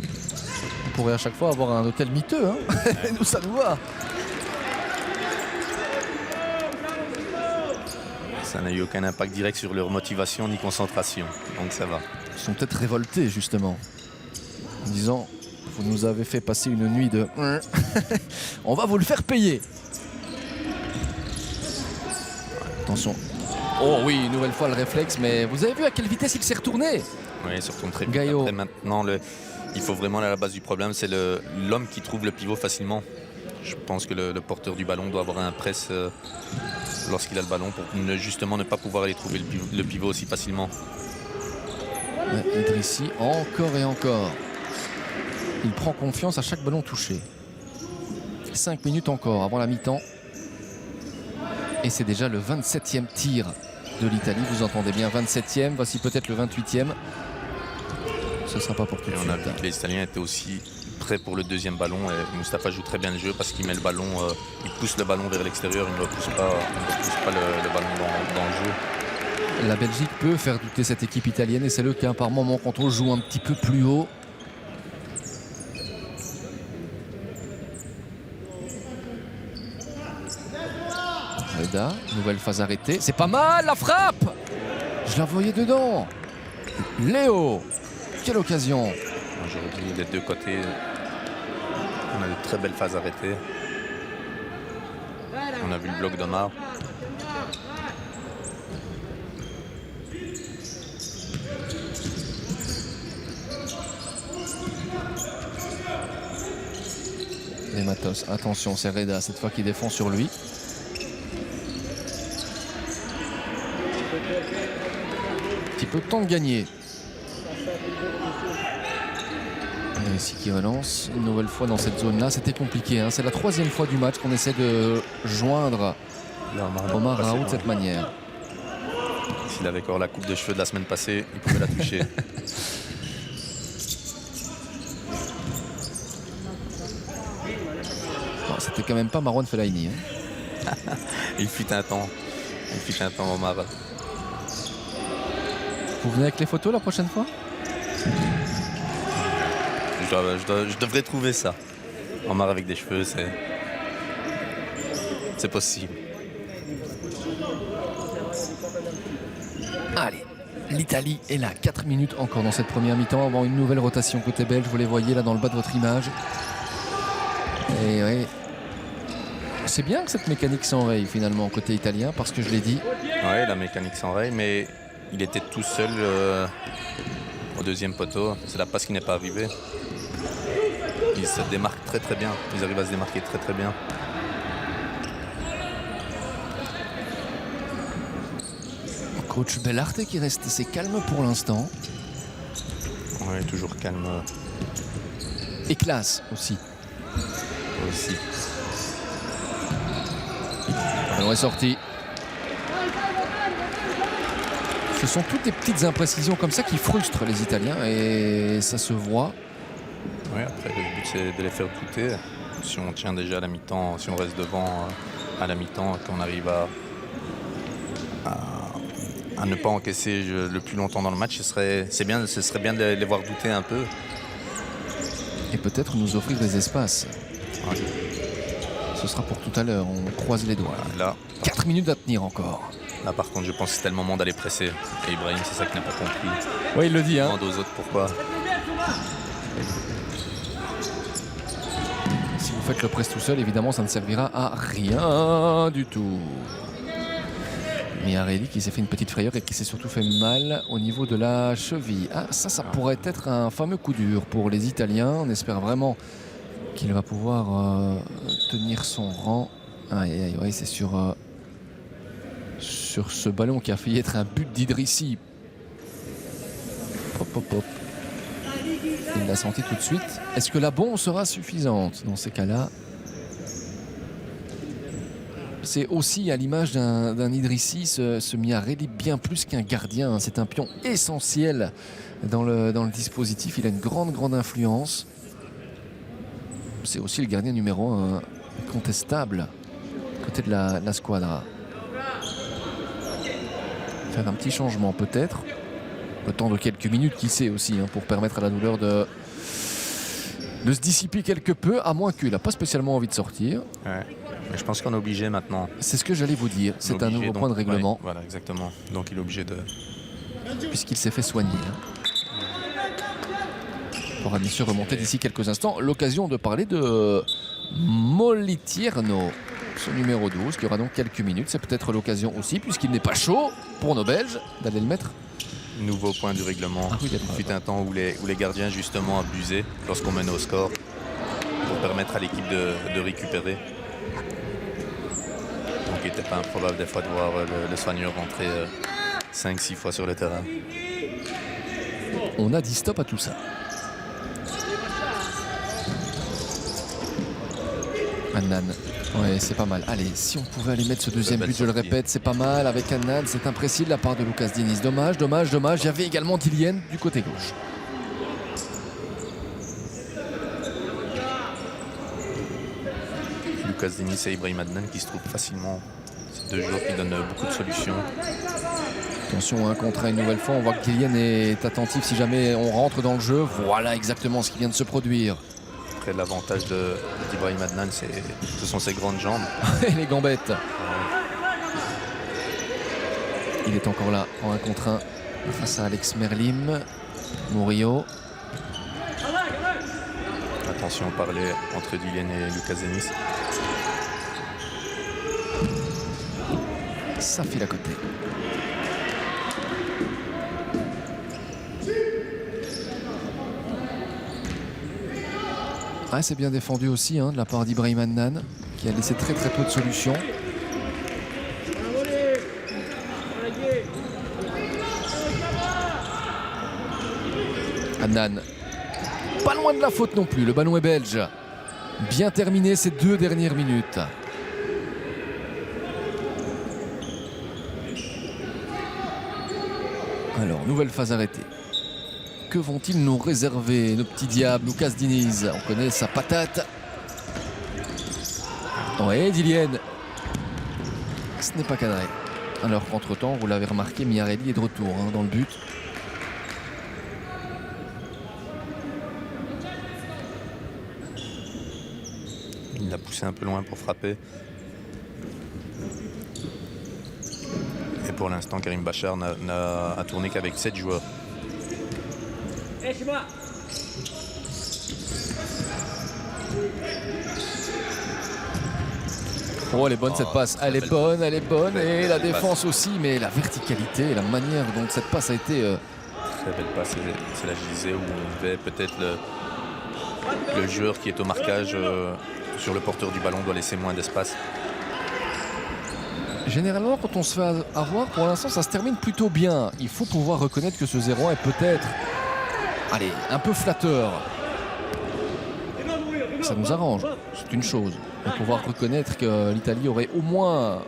on pourrait à chaque fois avoir un hôtel miteux. Hein. Ouais. Nous, ça nous va. Ça n'a eu aucun impact direct sur leur motivation ni concentration, donc ça va. Ils sont peut-être révoltés, justement, en disant, vous nous avez fait passer une nuit de... On va vous le faire payer. Attention. Oh oui, une nouvelle fois le réflexe, mais vous avez vu à quelle vitesse il s'est retourné? Oui, il se retourne très vite. Gaillot. Après, maintenant, il faut vraiment aller à la base du problème, c'est l'homme qui trouve le pivot facilement. Je pense que le porteur du ballon doit avoir un press lorsqu'il a le ballon pour justement ne pas pouvoir aller trouver le pivot aussi facilement. Ouais, Idrissi, encore et encore. Il prend confiance à chaque ballon touché. 5 minutes encore avant la mi-temps. Et c'est déjà le 27e tir de l'Italie. Vous entendez bien, 27e. Voici peut-être le 28e. Ce ne sera pas pour tout de suite. On a vu que les Italiens étaient aussi prêts pour le deuxième ballon. Et Mustapha joue très bien le jeu parce qu'il met le ballon, il pousse le ballon vers l'extérieur. Il ne repousse pas, le ballon dans le jeu. La Belgique peut faire douter cette équipe italienne. Et c'est le cas par moment quand on joue un petit peu plus haut. Reda, nouvelle phase arrêtée. C'est pas mal la frappe. Je la voyais dedans. Léo, quelle occasion. Aujourd'hui, les deux côtés, on a de très belles phases arrêtées. On a vu le bloc d'Omar. Les Matos, attention, c'est Reda cette fois qui défend sur lui. Un petit peu de temps de gagner. Ici qui relance une nouvelle fois dans cette zone là, c'était compliqué, hein. C'est la 3e fois du match qu'on essaie de joindre Omar Raoult de cette manière. S'il avait encore la coupe de cheveux de la semaine passée, il pouvait la toucher. C'était quand même pas Marouane Fellaini, hein. Il fut un temps Omar. Vous venez avec les photos la prochaine fois? Je devrais trouver ça. Omar avec des cheveux, c'est possible. Allez, l'Italie est là. 4 minutes encore dans cette première mi-temps avant une nouvelle rotation côté belge. Vous les voyez là dans le bas de votre image. Et oui, c'est bien que cette mécanique s'enraye finalement côté italien parce que je l'ai dit. Oui, la mécanique s'enraye, mais il était tout seul au deuxième poteau. C'est la passe qui n'est pas arrivée. Ils se démarquent très très bien. Ils arrivent à se démarquer très très bien. Coach Bellarte qui reste assez calme pour l'instant. Oui, toujours calme. Et classe aussi. Le ballon est sorti. Ce sont toutes des petites imprécisions comme ça qui frustrent les Italiens et ça se voit. Oui, après le but c'est de les faire douter. Si on tient déjà à la mi-temps, si on reste devant à la mi-temps, qu'on arrive à ne pas encaisser le plus longtemps dans le match, ce serait bien de les voir douter un peu. Et peut-être nous offrir des espaces. Ouais. Ce sera pour tout à l'heure, on croise les doigts. Là, 4 minutes à tenir encore. Là par contre je pense que c'était le moment d'aller presser. Et Ibrahim c'est ça qu'il n'a pas compris. Oui, il le dit. Il demande aux autres pourquoi. Si vous faites le press tout seul, évidemment ça ne servira à rien du tout. Miarelli qui s'est fait une petite frayeur et qui s'est surtout fait mal au niveau de la cheville. Ah, ça pourrait être un fameux coup dur pour les Italiens. On espère vraiment qu'il va pouvoir tenir son rang. Aïe, aïe, oui, c'est sur ce ballon qui a failli être un but d'Idrissi. Hop, hop, hop. Il l'a senti tout de suite. Est-ce que la bombe sera suffisante dans ces cas-là? C'est aussi à l'image d'un Idrissi, ce Miarelli, bien plus qu'un gardien, hein. C'est un pion essentiel dans le dispositif. Il a une grande influence. C'est aussi le gardien numéro 1 contestable côté de la squadra. Faire un petit changement peut-être. Le temps de quelques minutes, qui sait aussi, hein, pour permettre à la douleur de se dissiper quelque peu, à moins qu'il n'a pas spécialement envie de sortir. Ouais. Mais je pense qu'on est obligé maintenant. C'est ce que j'allais vous dire. C'est un nouveau point de règlement. Ouais, voilà, exactement. Donc il est obligé de... Puisqu'il s'est fait soigner. On pourra bien sûr remonter d'ici quelques instants. L'occasion de parler de Molitierno, ce numéro 12, qui aura donc quelques minutes. C'est peut-être l'occasion aussi, puisqu'il n'est pas chaud pour nos Belges, d'aller le mettre. Nouveau point du règlement. Ah oui, il fut un temps où les gardiens justement abusaient lorsqu'on menait au score pour permettre à l'équipe de récupérer. Donc il n'était pas improbable des fois de voir le soigneur rentrer 5-6 fois sur le terrain. On a dit stop à tout ça. Annan. Ouais, c'est pas mal. Allez, si on pouvait aller mettre ce deuxième but, je le répète, c'est pas mal avec Annan. C'est imprécis de la part de Lucas Diniz. Dommage. Il y avait également Dillian du côté gauche. Lucas Diniz et Ibrahim Adnan qui se trouvent facilement. C'est deux joueurs qui donnent beaucoup de solutions. Attention, 1 contre 1 une nouvelle fois. On voit que Kylian est attentif si jamais on rentre dans le jeu. Voilà exactement ce qui vient de se produire. Après, l'avantage d'Ibrahim Adnan, ce sont ses grandes jambes. Et les gambettes. Il est encore là en 1 contre 1 face à Alex Merlim. Murillo. Attention, parler entre Dillian et Lucas Diniz. Ça file à côté. Ah, c'est bien défendu aussi, hein, de la part d'Ibrahim Adnan, qui a laissé très peu de solutions. Adnan, pas loin de la faute non plus, le ballon est belge. Bien terminé ces 2 dernières minutes. Alors, nouvelle phase arrêtée. Que vont-ils nous réserver, nos petits diables? Lucas Diniz, on connaît sa patate. Ouais, Dillian. Ce n'est pas cadré. Alors qu'entre-temps, vous l'avez remarqué, Miarelli est de retour, hein, dans le but. Il l'a poussé un peu loin pour frapper. Et pour l'instant, Karim Bachar n'a tourné qu'avec 7 joueurs. Oh, elle est bonne cette passe, elle est bonne. Et la défense aussi, mais la verticalité, la manière dont cette passe a été... Très belle passe, c'est là je disais où on avait peut-être le joueur qui est au marquage sur le porteur du ballon doit laisser moins d'espace. Généralement, quand on se fait avoir, pour l'instant, ça se termine plutôt bien. Il faut pouvoir reconnaître que ce 0-1 est peut-être, allez, un peu flatteur. Ça nous arrange, c'est une chose. De pouvoir reconnaître que l'Italie aurait au moins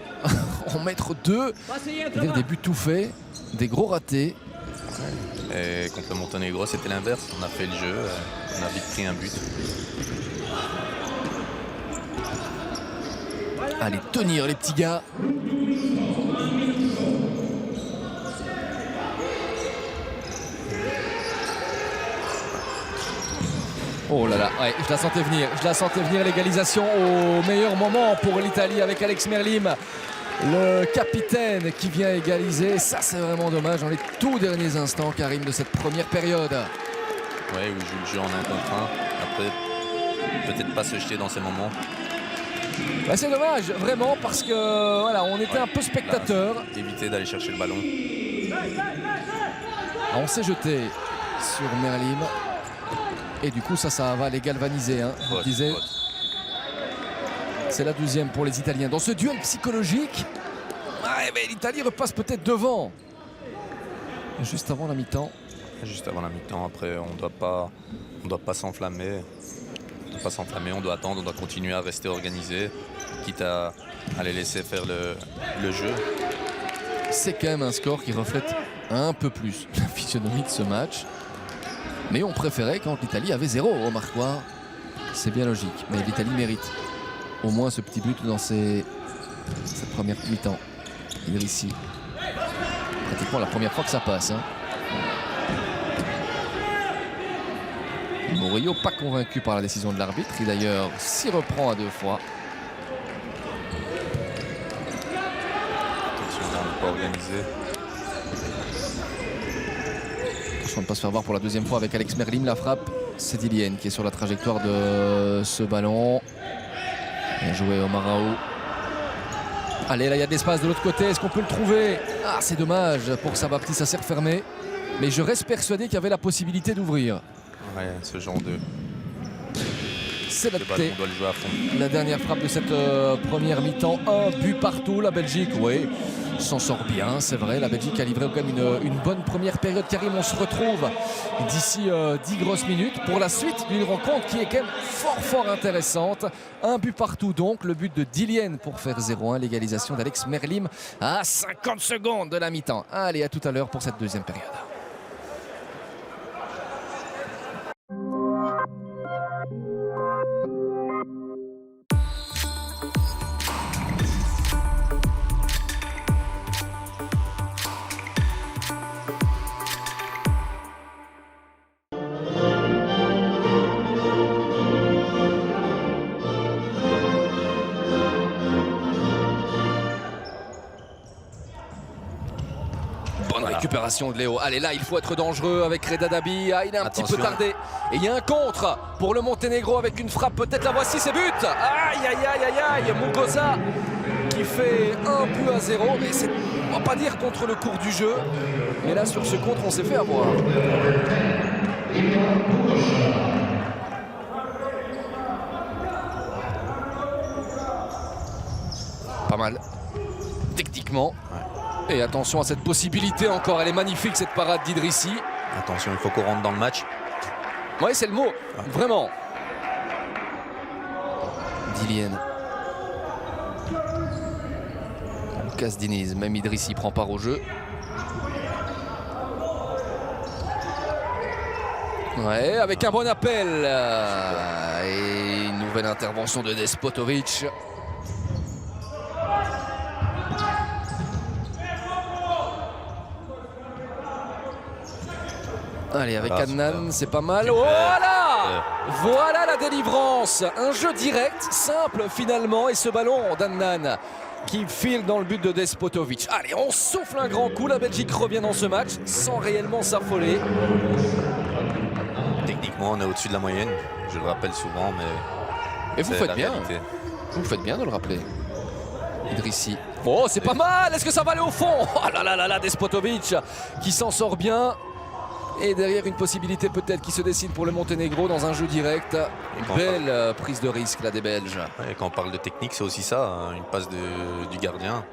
en mettre 2, c'est-à-dire des buts tout faits, des gros ratés. Et contre le Monténégro, c'était l'inverse. On a fait le jeu, on a vite pris un but. Allez, tenir les petits gars. Oh là là, ouais, je la sentais venir, l'égalisation au meilleur moment pour l'Italie avec Alex Merlim, le capitaine qui vient égaliser. Ça, c'est vraiment dommage dans les tout derniers instants, Karim, de cette première période. Oui, où joue le jeu en 1 contre 1. Après, peut-être pas se jeter dans ces moments. Bah, c'est dommage, vraiment, parce que voilà, on était un peu spectateurs. Éviter d'aller chercher le ballon. On s'est jeté sur Merlim. Et du coup, ça va les galvaniser, hein, je disais. C'est la 2e pour les Italiens. Dans ce duel psychologique, mais l'Italie repasse peut-être devant. Juste avant la mi-temps. Juste avant la mi-temps. Après, on doit pas s'enflammer. On peut pas s'enflammer, on doit attendre, on doit continuer à rester organisé, quitte à les laisser faire le jeu. C'est quand même un score qui reflète un peu plus la physionomie de ce match. Mais on préférait quand l'Italie avait 0 au marquoir. C'est bien logique, mais l'Italie mérite au moins ce petit but dans cette première mi-temps. Idrissi, pratiquement la première fois que ça passe. Murillo pas convaincu par la décision de l'arbitre. Il d'ailleurs s'y reprend à 2 fois. Attention, on n'est pas organisé. Attention de ne pas se faire voir pour la deuxième fois avec Alex Merlim. La frappe, c'est Dillienne qui est sur la trajectoire de ce ballon. Bien joué Omar Raoult. Allez, là il y a de l'espace de l'autre côté. Est-ce qu'on peut le trouver? Ah, c'est dommage pour Sabapti, ça s'est refermé. Mais je reste persuadé qu'il y avait la possibilité d'ouvrir. Ouais, ce genre de C'est ballon, adapté. on doit le jouer à fond. La dernière frappe de cette première mi-temps, un but partout. La Belgique, oui, s'en sort bien, c'est vrai. La Belgique a livré quand même une bonne première période. Karim, on se retrouve d'ici 10 grosses minutes pour la suite d'une rencontre qui est quand même fort intéressante. Un but partout donc, le but de Dillienne pour faire 0-1. L'égalisation d'Alex Merlim à 50 secondes de la mi-temps. Allez, à tout à l'heure pour cette deuxième période. Récupération de Léo. Allez, là, il faut être dangereux avec Reda Dabi. Ah, il est un petit peu tardé. Et il y a un contre pour le Monténégro avec une frappe. Peut-être la voici, c'est but. Aïe. Mugosa qui fait 1-0. Mais c'est, on va pas dire contre le cours du jeu. Mais là, sur ce contre, on s'est fait avoir. Pas mal. Techniquement. Et attention à cette possibilité encore, elle est magnifique cette parade d'Idrissi. Attention, il faut qu'on rentre dans le match. Oui, c'est le mot, vraiment. Dillienne. Lucas Diniz, même Idrissi prend part au jeu. Ouais, avec un bon appel. Et une nouvelle intervention de Despotovic. Allez, avec Adnan, c'est pas mal. Voilà! Voilà la délivrance. Un jeu direct, simple finalement. Et ce ballon d'Adnan qui file dans le but de Despotovic. Allez, on souffle un grand coup. La Belgique revient dans ce match sans réellement s'affoler. Techniquement, on est au-dessus de la moyenne. Je le rappelle souvent, mais et vous faites bien. Réalité. Vous faites bien de le rappeler. Idrissi. Oh, c'est pas mal. Est-ce que ça va aller au fond? Oh là là, Despotovic qui s'en sort bien. Et derrière, une possibilité peut-être qui se dessine pour le Monténégro dans un jeu direct. Belle prise de risque là des Belges. Ouais, quand on parle de technique, c'est aussi ça, hein, une passe du gardien.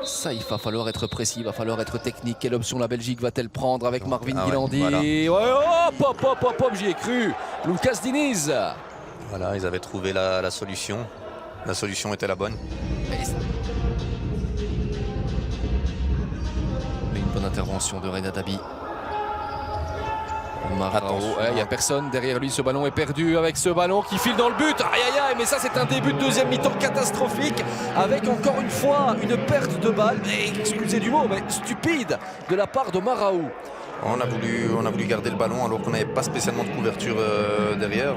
Ça, il va falloir être précis, il va falloir être technique. Quelle option la Belgique va-t-elle prendre avec Marvin Guilandi? Hop, j'y ai cru. Lucas Diniz. Voilà, ils avaient trouvé la solution. La solution était la bonne. Une bonne intervention de Reda Dabi. Il n'y a personne derrière lui, ce ballon est perdu avec ce ballon qui file dans le but. Aïe, mais ça c'est un début de deuxième mi-temps catastrophique avec encore une fois une perte de balle, excusez du mot, mais stupide de la part de Omar Raoult. On a voulu garder le ballon alors qu'on n'avait pas spécialement de couverture derrière.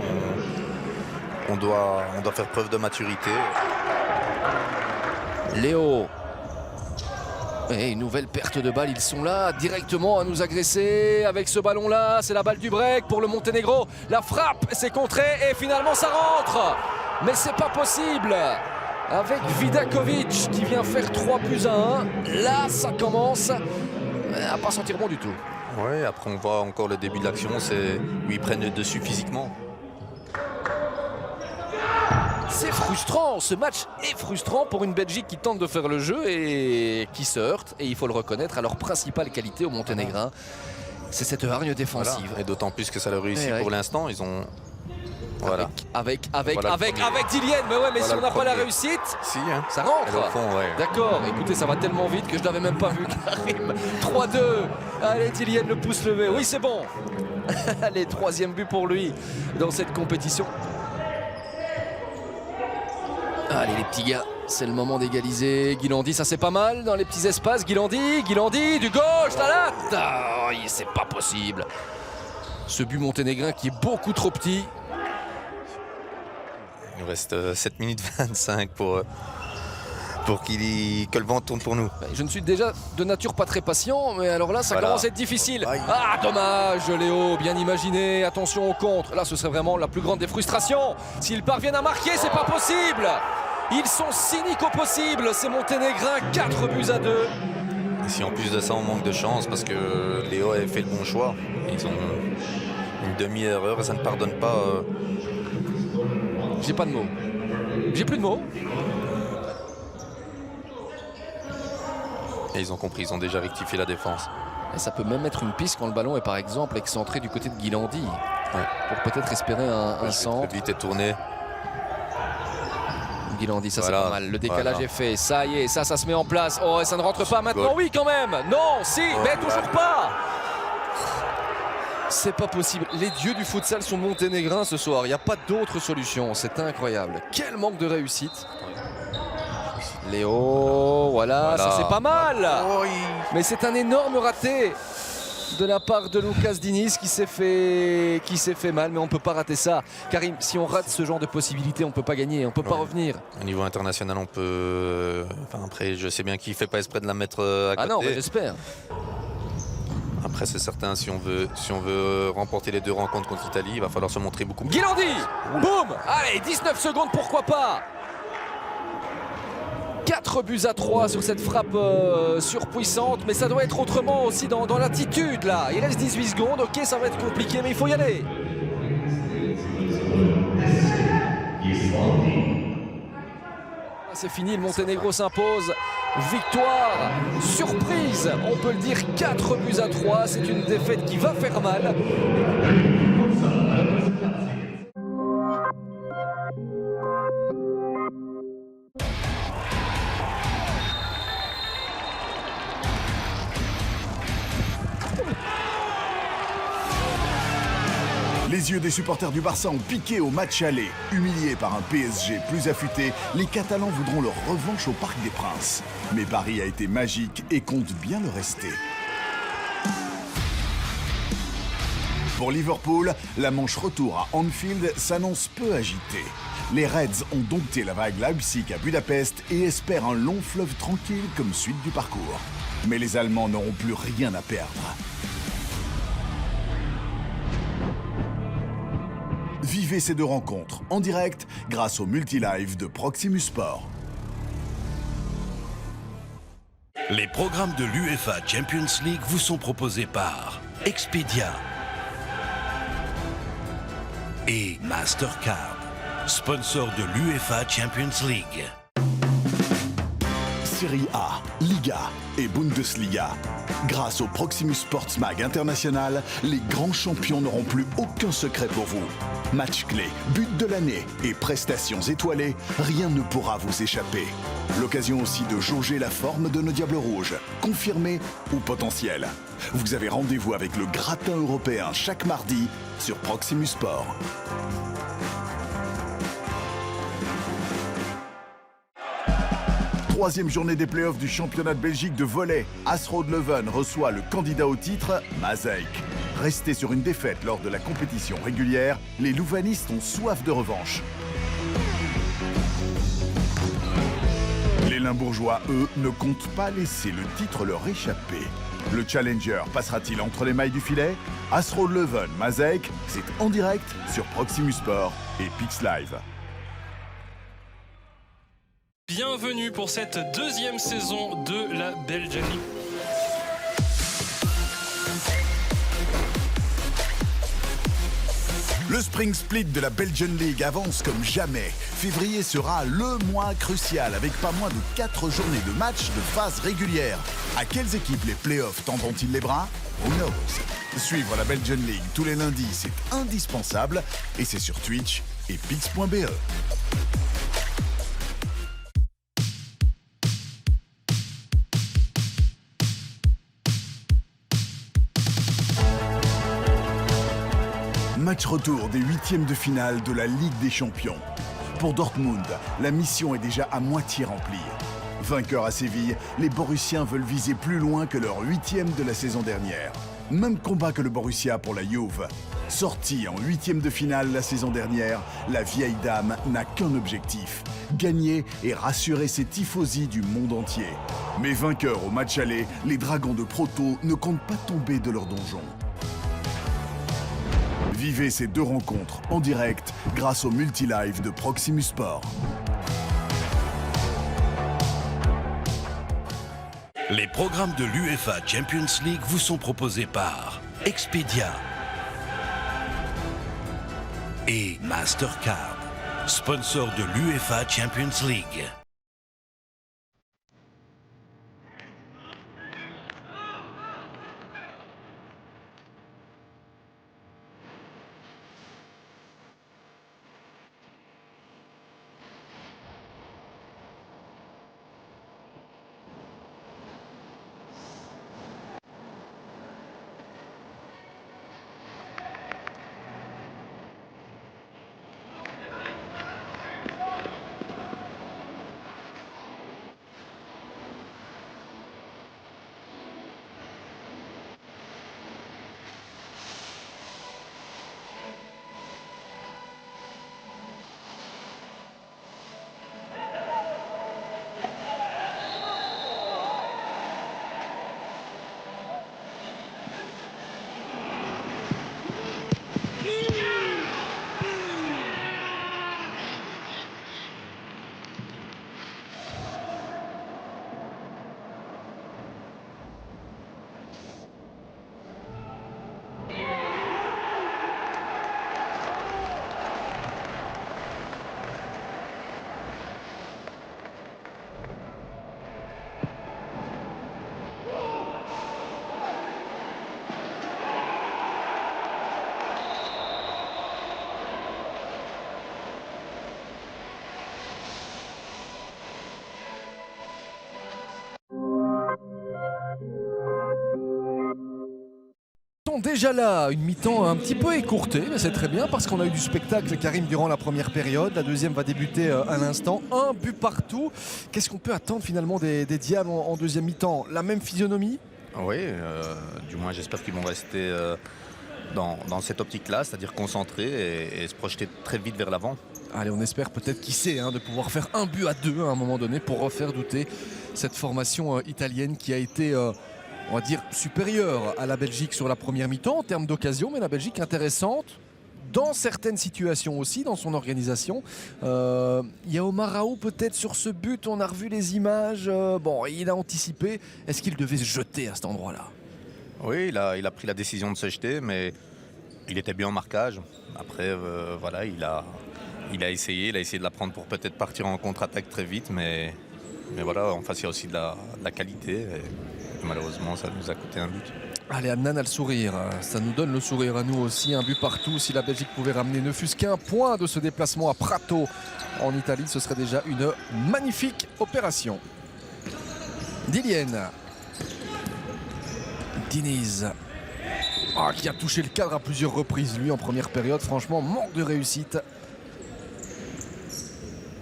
On doit faire preuve de maturité. Léo. Et une nouvelle perte de balle, ils sont là directement à nous agresser avec ce ballon là, c'est la balle du break pour le Monténégro, la frappe, c'est contré et finalement ça rentre, mais c'est pas possible avec Vidakovic qui vient faire 3+1, là ça commence à pas sentir bon du tout. Ouais, après on voit encore le début de l'action, c'est où ils prennent le dessus physiquement. C'est frustrant, ce match est frustrant pour une Belgique qui tente de faire le jeu et qui se heurte, et il faut le reconnaître, à leur principale qualité au Monténégrin. C'est cette hargne défensive. Voilà. Et d'autant plus que ça leur réussit pour l'instant. Ils ont... Voilà. Avec Dillian. Mais ouais, mais Voilà si on n'a pas la premier. réussite, Si, hein. ça rentre. Et au fond, ouais. D'accord, écoutez, ça va tellement vite que je l'avais même pas vu, Karim. 3-2. Allez, Dillian, le pouce levé. Oui, c'est bon. Allez, 3e but pour lui dans cette compétition. Allez, les petits gars, c'est le moment d'égaliser. Guilandi, ça c'est pas mal dans les petits espaces. Guilandi, du gauche, la latte. Ah, c'est pas possible. Ce but monténégrin qui est beaucoup trop petit. Il nous reste 7 minutes 25 pour que le vent tourne pour nous. Je ne suis déjà de nature pas très patient, mais alors là, ça commence à être difficile. Aïe. Ah, dommage, Léo, bien imaginé. Attention au contre. Là, ce serait vraiment la plus grande des frustrations. S'ils parviennent à marquer, c'est pas possible. Ils sont cyniques au possible, ces Monténégrins, 4-2. Et si en plus de ça, on manque de chance parce que Léo avait fait le bon choix. Ils ont une demi-erreur et ça ne pardonne pas. J'ai pas de mots. J'ai plus de mots. Et ils ont compris, ils ont déjà rectifié la défense. Et ça peut même être une piste quand le ballon est par exemple excentré du côté de Guilandi. Ouais. Pour peut-être espérer un centre. Vite est tourné. Guilandi, ça Voilà. c'est pas mal. Le décalage est fait. Ça y est, ça se met en place. Oh, et ça ne rentre pas maintenant. Oui, quand même. Non, si, mais toujours pas. C'est pas possible. Les dieux du futsal sont monténégrins ce soir. Il n'y a pas d'autre solution. C'est incroyable. Quel manque de réussite. Léo, voilà. Ça c'est pas mal. Mais c'est un énorme raté de la part de Lucas Diniz qui s'est fait mal, mais on ne peut pas rater ça. Karim, si on rate ce genre de possibilités, on ne peut pas gagner, on ne peut pas revenir. Au niveau international, on peut... Enfin, après, je sais bien qu'il ne fait pas exprès de la mettre à côté. Ah non, mais j'espère. Après, c'est certain, si on veut remporter les 2 rencontres contre l'Italie, il va falloir se montrer beaucoup plus. Guilandi, boum. Allez, 19 secondes, pourquoi pas. 4-3 sur cette frappe surpuissante, mais ça doit être autrement aussi dans l'attitude là. Il reste 18 secondes, ok, ça va être compliqué, mais il faut y aller. C'est fini, le Monténégro s'impose. Victoire, surprise, on peut le dire, 4-3. C'est une défaite qui va faire mal. Les yeux des supporters du Barça ont piqué au match aller. Humiliés par un PSG plus affûté, les Catalans voudront leur revanche au Parc des Princes. Mais Paris a été magique et compte bien le rester. Pour Liverpool, la manche retour à Anfield s'annonce peu agitée. Les Reds ont dompté la vague Leipzig à Budapest et espèrent un long fleuve tranquille comme suite du parcours. Mais les Allemands n'auront plus rien à perdre. Vivez ces 2 rencontres en direct grâce au multi-live de Proximus Sport. Les programmes de l'UEFA Champions League vous sont proposés par Expedia et Mastercard, sponsor de l'UEFA Champions League. Serie A, Liga et Bundesliga. Grâce au Proximus Sports Mag International, les grands champions n'auront plus aucun secret pour vous. Match clé, but de l'année et prestations étoilées, rien ne pourra vous échapper. L'occasion aussi de jauger la forme de nos Diables Rouges, confirmés ou potentiels. Vous avez rendez-vous avec le gratin européen chaque mardi sur Proximus Sport. Troisième journée des playoffs du championnat de Belgique de volley. Asrode Leuven reçoit le candidat au titre, Maaseik. Restés sur une défaite lors de la compétition régulière, les Louvanistes ont soif de revanche. Les Limbourgeois, eux, ne comptent pas laisser le titre leur échapper. Le challenger passera-t-il entre les mailles du filet? Asrode Leuven, Maaseik, c'est en direct sur Proximus Sport et Pix Live. Bienvenue pour cette 2e saison de la Belgian League. Le Spring Split de la Belgian League avance comme jamais. Février sera le mois crucial avec pas moins de 4 journées de matchs de phase régulière. À quelles équipes les playoffs tendront-ils les bras? Who knows? Suivre la Belgian League tous les lundis, c'est indispensable et c'est sur Twitch et pix.be. Match retour des 8e de finale de la Ligue des Champions. Pour Dortmund, la mission est déjà à moitié remplie. Vainqueurs à Séville, les Borussiens veulent viser plus loin que leur 8e de la saison dernière. Même combat que le Borussia pour la Juve. Sortie en 8e de finale la saison dernière, la vieille dame n'a qu'un objectif, gagner et rassurer ses tifosi du monde entier. Mais vainqueurs au match aller, les Dragons de Proto ne comptent pas tomber de leur donjon. Vivez ces 2 rencontres en direct grâce au multi-live de Proximus Sport. Les programmes de l'UEFA Champions League vous sont proposés par Expedia et Mastercard, sponsor de l'UEFA Champions League. Déjà là, une mi-temps un petit peu écourtée, mais c'est très bien parce qu'on a eu du spectacle, Karim, durant la première période. La deuxième va débuter à l'instant. 1 but partout. Qu'est-ce qu'on peut attendre finalement des Diables en deuxième mi-temps? La même physionomie? Oui, du moins j'espère qu'ils vont rester dans cette optique-là, c'est-à-dire concentrés et se projeter très vite vers l'avant. Allez, on espère peut-être, qui sait, de pouvoir faire 1 but à 2 à un moment donné pour refaire douter cette formation italienne qui a été... on va dire supérieure à la Belgique sur la première mi-temps en termes d'occasion, mais la Belgique intéressante dans certaines situations aussi, dans son organisation. Il y a Omar Raoult peut-être sur ce but, on a revu les images. Bon, il a anticipé. Est-ce qu'il devait se jeter à cet endroit-là? Oui, il a pris la décision de se jeter, mais il était bien en marquage. Après, voilà, il a essayé de la prendre pour peut-être partir en contre-attaque très vite, mais voilà, en face il y a aussi de la qualité. Et malheureusement, ça nous a coûté un but. Allez, Adnan a le sourire. Ça nous donne le sourire à nous aussi. 1 but partout. Si la Belgique pouvait ramener ne fût-ce qu'un point de ce déplacement à Prato en Italie, ce serait déjà une magnifique opération. Dillienne. Diniz. Qui a touché le cadre à plusieurs reprises, lui, en première période. Franchement, manque de réussite.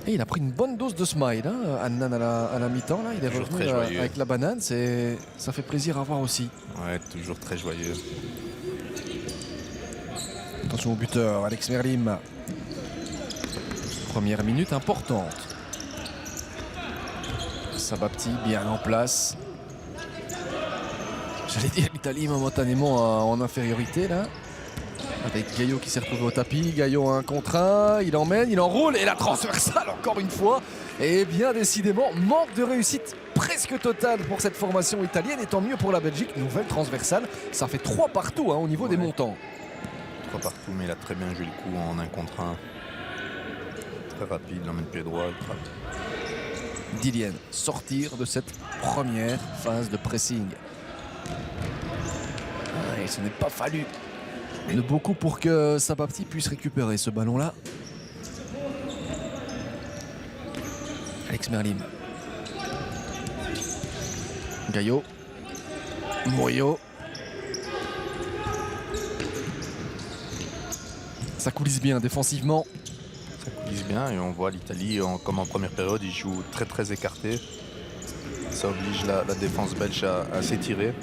Et il a pris une bonne dose de smile, Adnan à la mi-temps. Là, il est toujours revenu avec la banane. Ça fait plaisir à voir aussi. Ouais, toujours très joyeux. Attention au buteur, Alex Merlim. Première minute importante. Sabapti bien en place. J'allais dire l'Italie momentanément en infériorité là. Avec Gaillot qui s'est retrouvé au tapis. Gaillot 1 contre 1. Il emmène, il enroule et la transversale encore une fois. Et bien décidément, manque de réussite presque totale pour cette formation italienne. Et tant mieux pour la Belgique. Nouvelle transversale. Ça fait 3 partout au niveau des montants. fois partout, mais il a très bien joué le coup en 1 contre 1. Très rapide, il emmène pied droit, il frappe. Dillian sortir de cette première phase de pressing. Il s'en est pas fallu de beaucoup pour que Sabapti puisse récupérer ce ballon-là. Alex Merlim. Gaillot. Murillo. Ça coulisse bien défensivement. Ça coulisse bien et on voit l'Italie, comme en première période, il joue très très écarté. Ça oblige la défense belge à s'étirer.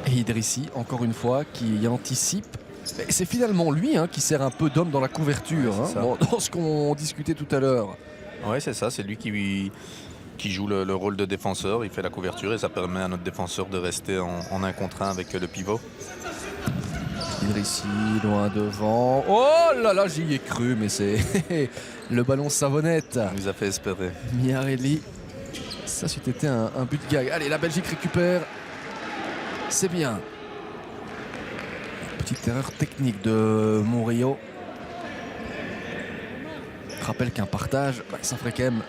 Et Idrissi, encore une fois, qui anticipe. C'est finalement lui qui sert un peu d'homme dans la couverture, dans ce qu'on discutait tout à l'heure. Oui, c'est ça, c'est lui qui joue le rôle de défenseur. Il fait la couverture et ça permet à notre défenseur de rester en 1 contre 1 avec le pivot. Idrissi, loin devant. Oh là là, j'y ai cru, mais c'est le ballon savonnette. Il nous a fait espérer. Miarelli, ça c'eût été un but de gag. Allez, la Belgique récupère. C'est bien. Petite erreur technique de Murillo. Je rappelle qu'un partage, ça ferait quand même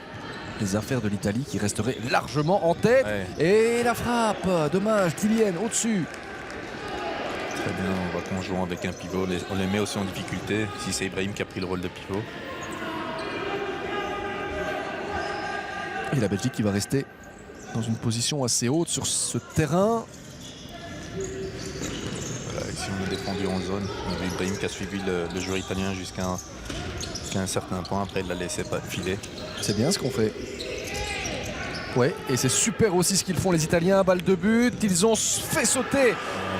les affaires de l'Italie qui resteraient largement en tête. Ouais. Et la frappe, dommage, Dillian au-dessus. Très bien, on voit qu'en jouant avec un pivot, on les met aussi en difficulté. Si c'est Ibrahim qui a pris le rôle de pivot. Et la Belgique qui va rester dans une position assez haute sur ce terrain. Voilà, ici on est défendu en zone. On a vu Ibrahim qui a suivi le joueur italien jusqu'à un certain point. Après, il l'a laissé filer. C'est bien ce qu'on fait. Ouais, et c'est super aussi ce qu'ils font les Italiens. Balle de but, ils ont fait sauter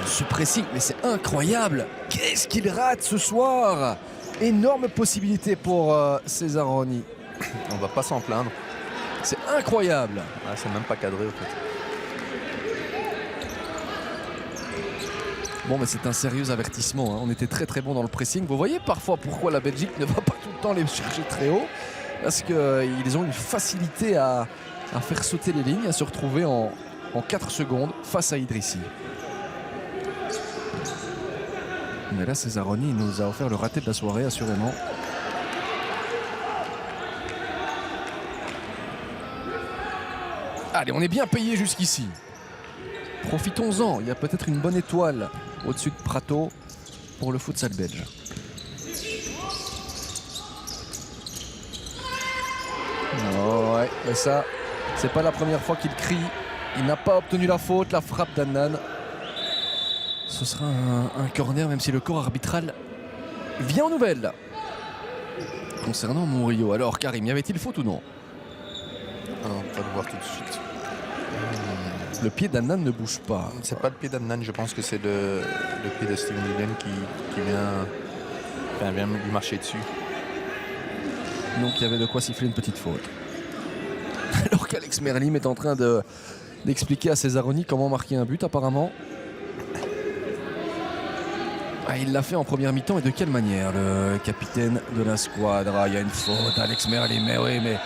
ce pressing, mais c'est incroyable. Qu'est-ce qu'ils ratent ce soir? Énorme possibilité pour Cesaroni. On va pas s'en plaindre. C'est incroyable. Ah, c'est même pas cadré au fait. Bon, mais c'est un sérieux avertissement. On était très très bon dans le pressing. Vous voyez parfois pourquoi la Belgique ne va pas tout le temps les chercher très haut. Parce qu'ils ont une facilité à faire sauter les lignes, à se retrouver en 4 secondes face à Idrissi. Mais là, Cesaroni nous a offert le raté de la soirée, assurément. Allez, on est bien payé jusqu'ici. Profitons-en, il y a peut-être une bonne étoile au-dessus de Prato pour le futsal belge. Oh ouais, et ça, c'est pas la première fois qu'il crie. Il n'a pas obtenu la faute, la frappe d'Annan. Ce sera un corner, même si le corps arbitral vient en nouvelle. Concernant Murillo, alors Karim, y avait-il faute ou non? On va le voir tout de suite. Le pied d'Annan ne bouge pas. C'est pas le pied d'Annan, je pense que c'est le pied de Steven Dillian qui vient lui marcher dessus. Donc il y avait de quoi siffler une petite faute. Alors qu'Alex Merlim est en train d'expliquer à Cesaroni comment marquer un but apparemment. Il l'a fait en première mi-temps et de quelle manière, le capitaine de la squadra? Il y a une faute, Alex Merlim, mais oui, mais...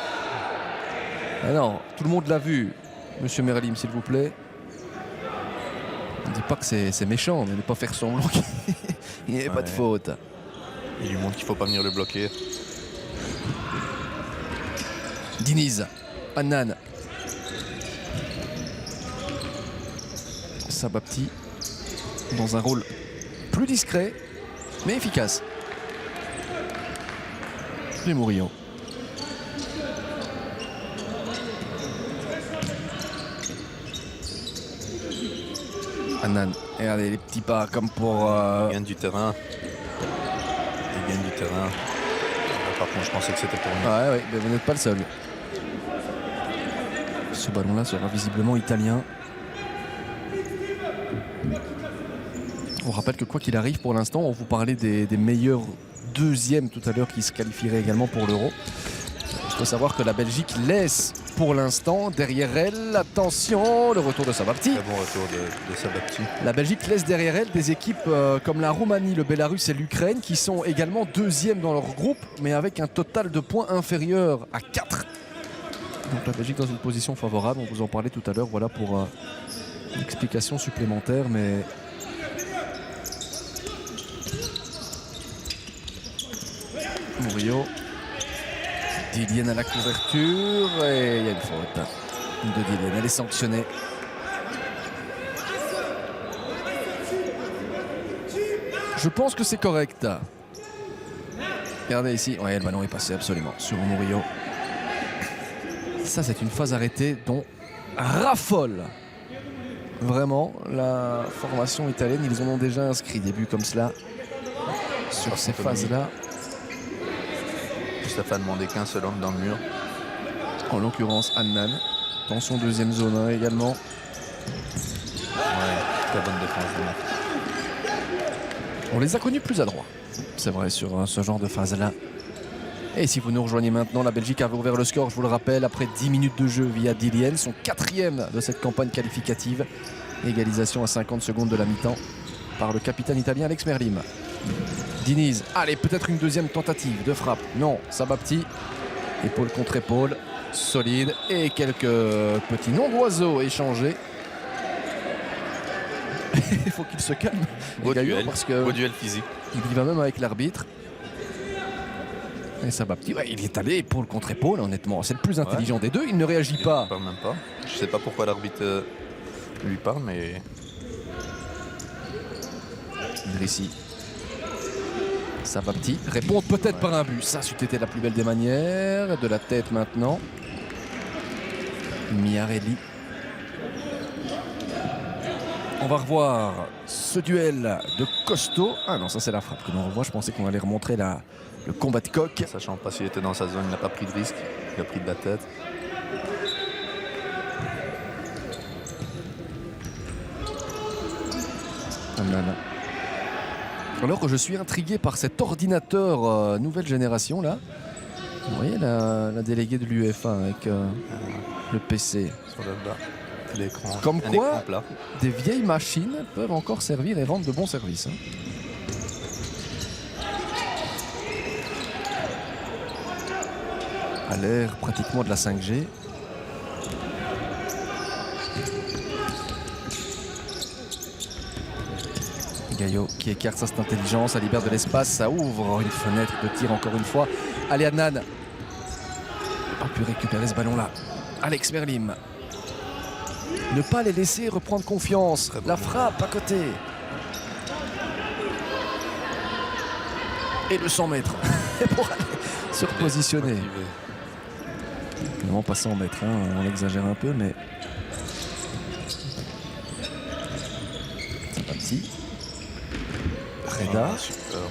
Ah non, tout le monde l'a vu. Monsieur Merlim, s'il vous plaît. On ne dit pas que c'est méchant, mais ne pas faire semblant qu'il n'y ait pas de faute. Il lui montre qu'il ne faut pas venir le bloquer. Diniz, Annan. Sabapti dans un rôle plus discret, mais efficace. Et Murillo. Annan, regardez les petits pas comme pour... Il gagne du terrain. Il gagne du terrain. Par contre, je pensais que c'était pour nous. Ouais, mais vous n'êtes pas le seul. Ce ballon-là sera visiblement italien. On rappelle que quoi qu'il arrive pour l'instant, on vous parlait des meilleurs deuxièmes tout à l'heure qui se qualifieraient également pour l'Euro. Il faut savoir que la Belgique laisse pour l'instant derrière elle, attention, le retour de Sabapti. Très bon retour de Sabapti. La Belgique laisse derrière elle des équipes comme la Roumanie, le Bélarus et l'Ukraine qui sont également deuxièmes dans leur groupe, mais avec un total de points inférieur à 4. Donc la Belgique dans une position favorable, on vous en parlait tout à l'heure, voilà pour une explication supplémentaire, mais Murillo. Dillian à la couverture et il y a une faute de Dillian. Elle est sanctionnée. Je pense que c'est correct. Regardez ici. Ouais, le ballon est passé absolument sur Murillo. Ça, c'est une phase arrêtée dont raffole vraiment la formation italienne. Ils en ont déjà inscrit des buts comme cela sur ces phases-là. Ça fait demander qu'un seul homme dans le mur. En l'occurrence, Annan. Dans son deuxième zone 1 également. Ouais, très bonne défense. On les a connus plus adroits. C'est vrai, sur ce genre de phase-là. Et si vous nous rejoignez maintenant, la Belgique avait ouvert le score, je vous le rappelle, après 10 minutes de jeu via Dillian, son 4e de cette campagne qualificative. Égalisation à 50 secondes de la mi-temps par le capitaine italien Alex Merlim. Diniz, allez, peut-être une deuxième tentative de frappe. Non, Sabapti, épaule contre épaule, solide. Et quelques petits noms d'oiseaux échangés. Il faut qu'il se calme. Beau duel, parce que beau duel physique. il y va même avec l'arbitre. Et Sabapti, ouais, il est allé épaule contre épaule, honnêtement. C'est le plus intelligent des deux. Il ne réagit pas. Il parle même pas. Je sais pas pourquoi l'arbitre lui parle, mais... Idrissi. Sabapti répond peut-être par un but. Ça, c'eût été la plus belle des manières. De la tête maintenant. Miarelli. On va revoir ce duel de costaud. Ah non, ça c'est la frappe que l'on revoit. Je pensais qu'on allait remontrer le combat de coq. Sachant pas s'il était dans sa zone, il n'a pas pris de risque. Il a pris de la tête. Alors que je suis intrigué par cet ordinateur nouvelle génération là. Vous voyez la déléguée de l'UEFA avec le PC. Sur le bas. L'écran. Comme un quoi, écran plat. des vieilles machines peuvent encore servir et rendre de bons services. À l'ère pratiquement de la 5G. Gaillot qui écarte sa intelligence, ça libère de l'espace, ça ouvre une fenêtre de tir encore une fois. Allez, Annan a pu récupérer ce ballon là. Alex Merlim. Ne pas les laisser reprendre confiance. La frappe à côté. Et le 100 mètres pour aller se repositionner. Non, pas 100 mètres, hein, on exagère un peu, mais c'est pas petit. Reda.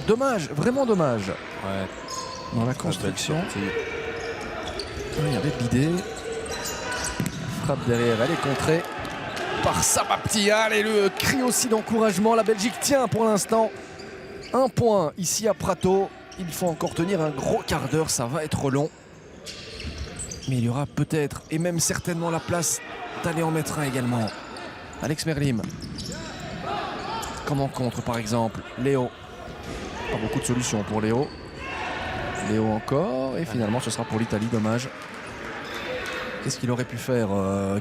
Dommage, vraiment dommage. Ouais. Dans la construction. Il y avait l'idée. Frappe derrière, elle est contrée par Sabapti. Allez, le cri aussi d'encouragement. La Belgique tient pour l'instant. Un point ici à Prato. Il faut encore tenir un gros quart d'heure, ça va être long. Mais il y aura peut-être et même certainement la place d'aller en mettre un également. Alex Merlim. Comme en contre par exemple. Léo. Pas beaucoup de solutions pour Léo. Léo encore. Et finalement ce sera pour l'Italie, dommage. Qu'est-ce qu'il aurait pu faire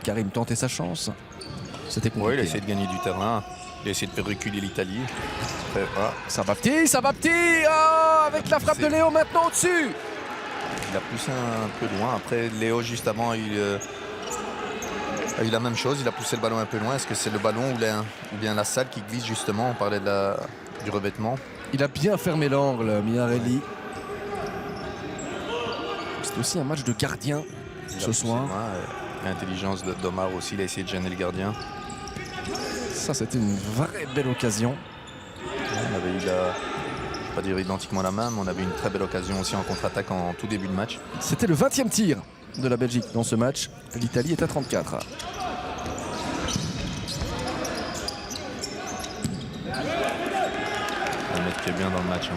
Karim, tenter sa chance? C'était compliqué. Oui, il a essayé de gagner du terrain. Il a essayé de faire reculer l'Italie. Sabapti, avec la frappe de Léo maintenant au-dessus. Il a poussé un peu loin. Après, Léo, juste avant, il a eu la même chose. Il a poussé le ballon un peu loin. Est-ce que c'est le ballon ou bien la salle qui glisse justement? On parlait du revêtement. Il a bien fermé l'angle, Miarelli. C'est aussi un match de gardien ce soir. L'intelligence d'Omar aussi, il a essayé de gêner le gardien. Ça, c'était une vraie belle occasion. On avait eu je ne vais pas dire identiquement la même, mais on avait une très belle occasion aussi en contre-attaque en tout début de match. C'était le 20e tir de la Belgique dans ce match. L'Italie est à 34. Le mec qui est bien dans le match.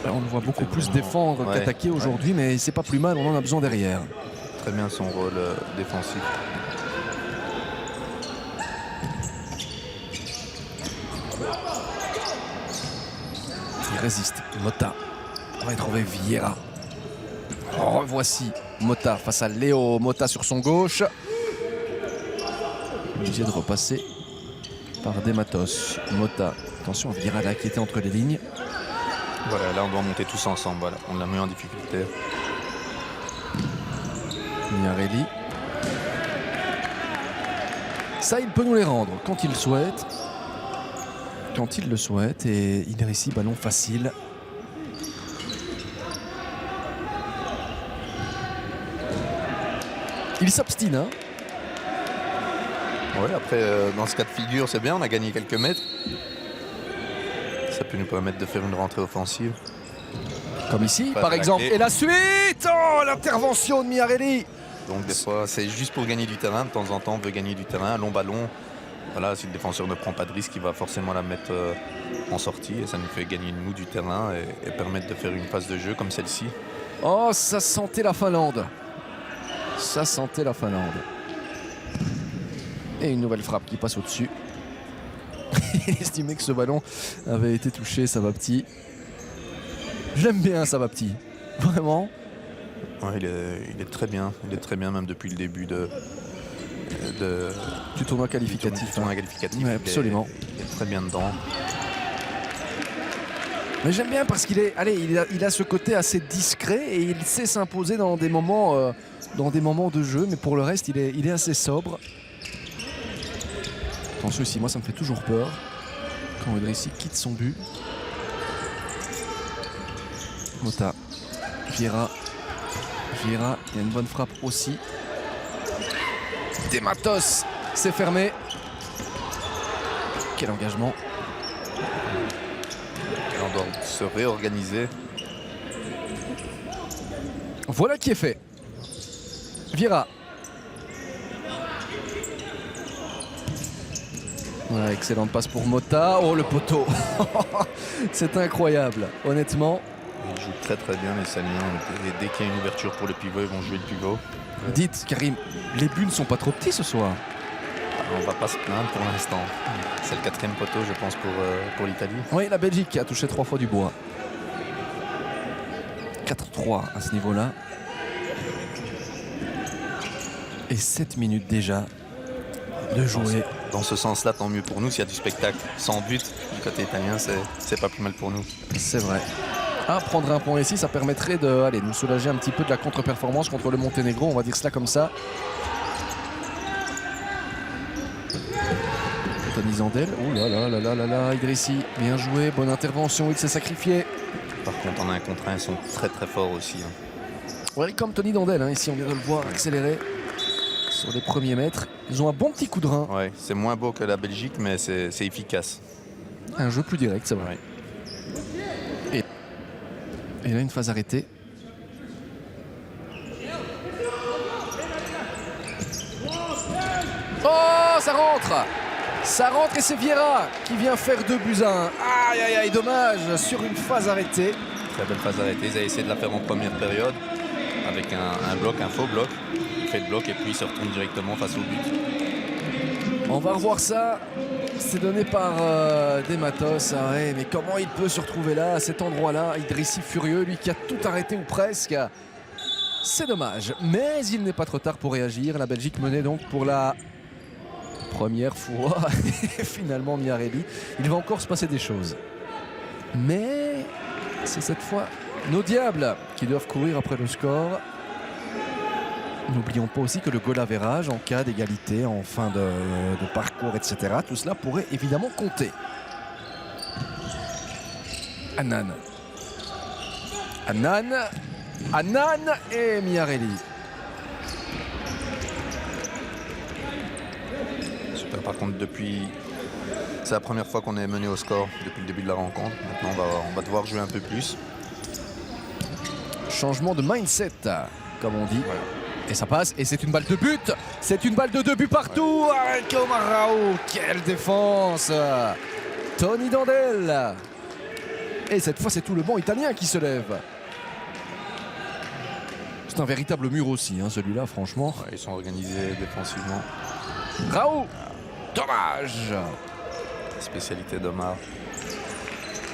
On le voit beaucoup plus défendre qu'attaquer aujourd'hui, mais c'est pas plus mal, on en a besoin derrière. Très bien son rôle défensif. Il résiste. Mota. On va y trouver Vieira. Revoici Mota face à Léo. Mota sur son gauche. Obligé de repasser par Dematos. Mota. Attention, Vieira là qui était entre les lignes. Voilà, là on doit monter tous ensemble. Voilà. On l'a mis en difficulté. Miarelli. Ça, il peut nous les rendre quand il le souhaite. Quand il le souhaite. Et Idrissi, ballon facile. Il s'obstine, hein. Ouais, après, dans ce cas de figure, c'est bien, on a gagné quelques mètres. Ça peut nous permettre de faire une rentrée offensive. Comme ici, Pas par de la exemple. clé. Et la suite. Oh, l'intervention de Miarelli. Donc des fois, c'est juste pour gagner du terrain. De temps en temps, on veut gagner du terrain. Un long ballon, voilà, si le défenseur ne prend pas de risque, il va forcément la mettre en sortie. Et ça nous fait gagner une moue du terrain et permettre de faire une phase de jeu comme celle-ci. Oh, ça sentait la Finlande. Ça sentait la Finlande. Et une nouvelle frappe qui passe au-dessus. Il estimait que ce ballon avait été touché, Sabapti. J'aime bien Sabapti. Vraiment. Ouais, il est très bien. Il est très bien, même depuis le début du tournoi qualificatif. tournoi qualificatif. Ouais, absolument. Il est très bien dedans. Mais j'aime bien parce qu'il est, allez, il a ce côté assez discret et il sait s'imposer dans des moments de jeu. Mais pour le reste, il est assez sobre. Attention ici, moi ça me fait toujours peur quand Idrissi quitte son but. Mota, Vieira, il y a une bonne frappe aussi. Des Matos, c'est fermé. Quel engagement. Et on doit se réorganiser. Voilà qui est fait. Vieira. Voilà, excellente passe pour Mota. Oh, le poteau. C'est incroyable, honnêtement. Ils jouent très très bien les Saliens. Et dès qu'il y a une ouverture pour le pivot, ils vont jouer le pivot. Dites, Karim, les buts ne sont pas trop petits ce soir. On va pas se plaindre pour l'instant. C'est le 4e poteau, je pense, pour l'Italie. Oui, la Belgique a touché 3 fois du bois. 4-3 à ce niveau-là. Et 7 minutes déjà de jouer. Dans ce sens-là, tant mieux pour nous. S'il y a du spectacle sans but du côté italien, c'est pas plus mal pour nous. C'est vrai. Prendre un point ici, ça permettrait de nous soulager un petit peu de la contre-performance contre le Monténégro. On va dire cela comme ça. Tony Zandel. Oh là là là là là là. Idrissi, bien joué. Bonne intervention. Il s'est sacrifié. Par contre, en 1 contre 1, ils sont très très forts aussi. Ouais, comme Tony Dandel, hein, ici on vient de le voir accélérer sur les premiers mètres. Ils ont un bon petit coup de rein. Ouais, c'est moins beau que la Belgique, mais c'est efficace. Un jeu plus direct, c'est vrai. Ouais. Et là, une phase arrêtée. Oh, ça rentre! Ça rentre et c'est Vieira qui vient faire 2 buts à 1. Aïe, aïe, aïe, dommage, sur une phase arrêtée. Très belle phase arrêtée. Ils avaient essayé de la faire en première période avec un bloc, un faux bloc. Il fait le bloc et puis il se retourne directement face au but. On va revoir ça. C'est donné par Des Matos. Ah ouais, mais comment il peut se retrouver là, à cet endroit-là? Idrissi furieux, lui qui a tout arrêté ou presque. C'est dommage, mais il n'est pas trop tard pour réagir. La Belgique menait donc pour la première fois. Et finalement, Miarelli, il va encore se passer des choses. Mais c'est cette fois nos diables qui doivent courir après le score. N'oublions pas aussi que le goal average en cas d'égalité, en fin de parcours, etc. Tout cela pourrait évidemment compter. Annan. Et Miarelli. Super. Par contre, c'est la première fois qu'on est mené au score depuis le début de la rencontre. Maintenant, on va devoir jouer un peu plus. Changement de mindset, comme on dit. Voilà. Et ça passe, et c'est une balle de but. C'est une balle de 2 buts partout avec Omar Raoult. Quelle défense! Tony Dandel. Et cette fois, c'est tout le banc italien qui se lève. C'est un véritable mur aussi, hein, celui-là, franchement. Ouais, ils sont organisés défensivement. Raoult, dommage. Spécialité d'Omar.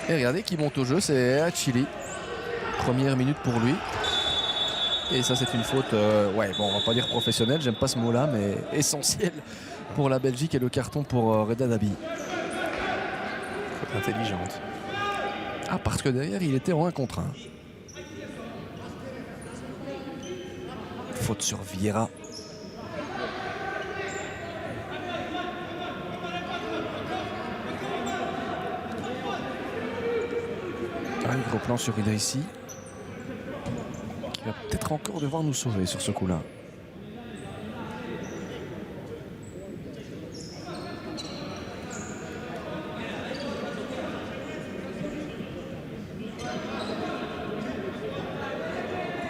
Et regardez qui monte au jeu, c'est Achili. Première minute pour lui. Et ça, c'est une faute, ouais, bon, on va pas dire professionnelle, j'aime pas ce mot-là, mais essentielle pour la Belgique et le carton pour Reda Dabi. Faute intelligente. Ah, parce que derrière, il était en 1 contre 1. Faute sur Vieira. Un gros plan sur Idrissi, qui va peut-être encore devoir nous sauver sur ce coup-là.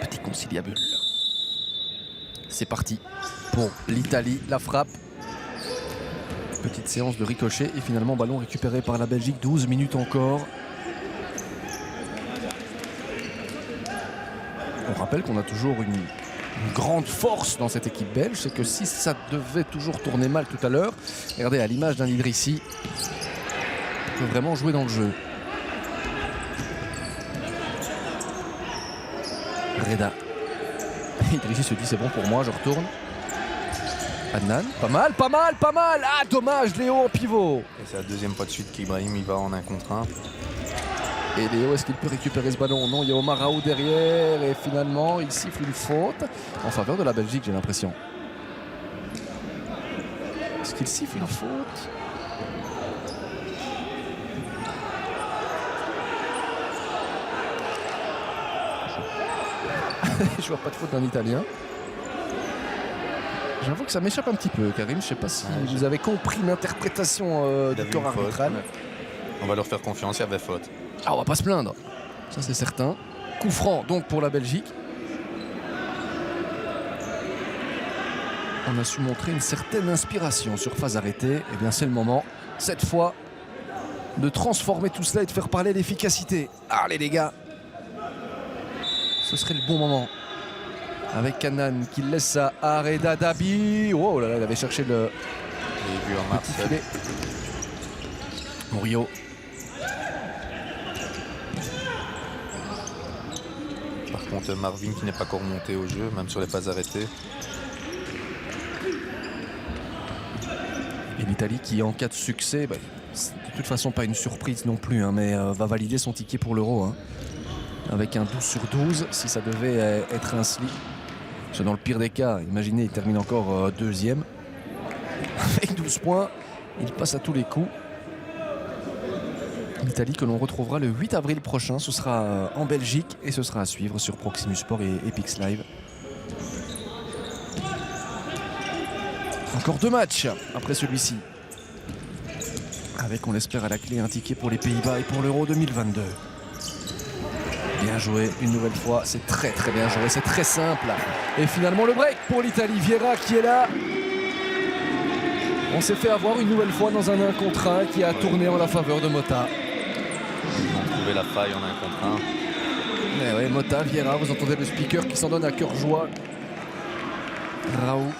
Petit conciliabule. C'est parti pour l'Italie, la frappe. Petite séance de ricochet et finalement ballon récupéré par la Belgique. 12 minutes encore. On rappelle qu'on a toujours une grande force dans cette équipe belge, c'est que si ça devait toujours tourner mal tout à l'heure, regardez à l'image d'un Idrissi, il peut vraiment jouer dans le jeu. Reda. Idrissi se dit c'est bon pour moi, je retourne. Adnan, pas mal, pas mal, pas mal. Ah dommage, Léo en pivot. Et c'est la deuxième fois de suite qu'Ibrahim il va en 1 contre 1. Et Léo, est-ce qu'il peut récupérer ce ballon? Non, il y a Omar Raoult derrière et finalement il siffle une faute en faveur de la Belgique, j'ai l'impression. Est-ce qu'il siffle une faute? Je vois pas de faute d'un Italien. J'avoue que ça m'échappe un petit peu, Karim. Je ne sais pas si vous avez compris l'interprétation du corps arbitral. On va leur faire confiance, il y avait faute. Ah, on va pas se plaindre, ça c'est certain. Coup franc donc pour la Belgique. On a su montrer une certaine inspiration sur phase arrêtée. Et bien c'est le moment, cette fois, de transformer tout cela et de faire parler l'efficacité. Allez les gars, ce serait le bon moment. Avec Kanan qui laisse ça à Reda Dabi. Oh là là, il avait cherché le petit filet. Murillo. Par contre, Marvin qui n'est pas encore monté au jeu, même sur les phases arrêtées. Et l'Italie qui, en cas de succès, bah, de toute façon pas une surprise non plus, hein, mais va valider son ticket pour l'Euro. Hein, avec un 12 sur 12, si ça devait être un slip. Parce que dans le pire des cas, imaginez, il termine encore deuxième. Avec 12 points, il passe à tous les coups. L'Italie que l'on retrouvera le 8 avril prochain, ce sera en Belgique et ce sera à suivre sur Proximus Sport et Epix Live. Encore 2 matchs après celui-ci. Avec, on l'espère, à la clé un ticket pour les Pays-Bas et pour l'Euro 2022. Bien joué une nouvelle fois, c'est très très bien joué, c'est très simple. Et finalement le break pour l'Italie, Vieira qui est là. On s'est fait avoir une nouvelle fois dans un 1 contre 1 qui a tourné en la faveur de Mota. Ils ont trouvé la faille en 1 contre 1. Mais oui, Mota, Vieira, vous entendez le speaker qui s'en donne à cœur joie. Raoult.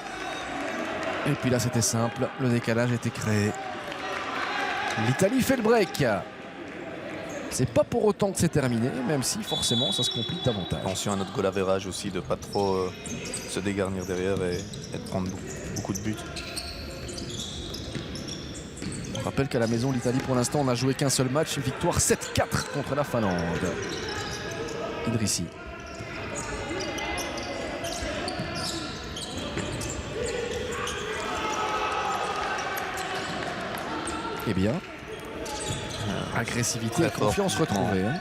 Et puis là c'était simple, le décalage était créé. L'Italie fait le break. C'est pas pour autant que c'est terminé, même si forcément ça se complique davantage. Attention à notre goal average aussi, de ne pas trop se dégarnir derrière et de prendre beaucoup de buts. On rappelle qu'à la maison, l'Italie pour l'instant, on n'a joué qu'un seul match, victoire 7-4 contre la Finlande. Idrissi. Eh bien, agressivité et confiance retrouvée. Hein.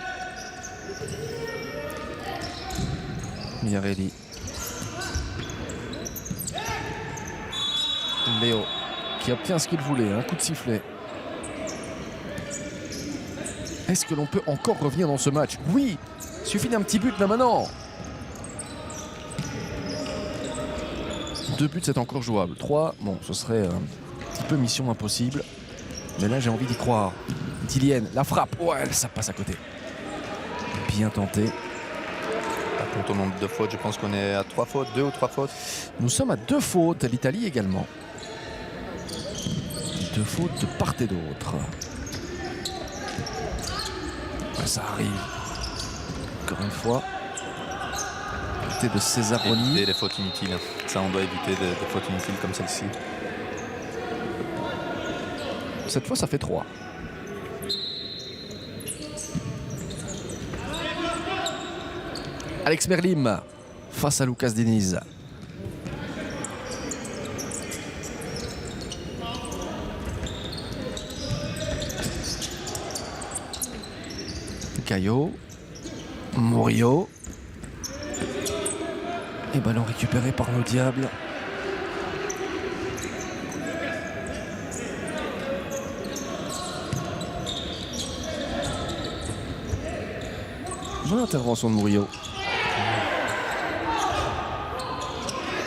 Miarelli. Léo qui obtient ce qu'il voulait, un coup de sifflet. Est-ce que l'on peut encore revenir dans ce match? Oui, il suffit d'un petit but là maintenant. 2 buts, c'est encore jouable. 3, bon, ce serait un petit peu mission impossible. Mais là, j'ai envie d'y croire. Tillienne, la frappe. Ouais, ça passe à côté. Bien tenté. Par contre, au nombre de fautes, je pense qu'on est à 3 fautes, 2 ou 3 fautes. Nous sommes à 2 fautes, l'Italie également. 2 fautes de part et d'autre. Ouais, ça arrive. Encore une fois. Éviter de Cesaroni. Éviter les fautes inutiles. Ça, on doit éviter des fautes inutiles comme celle-ci. Cette fois, ça fait 3. Alex Merlim face à Lucas Diniz. Caillot, Murillo. Et ballon récupéré par nos diables. Bonne intervention de Murillo.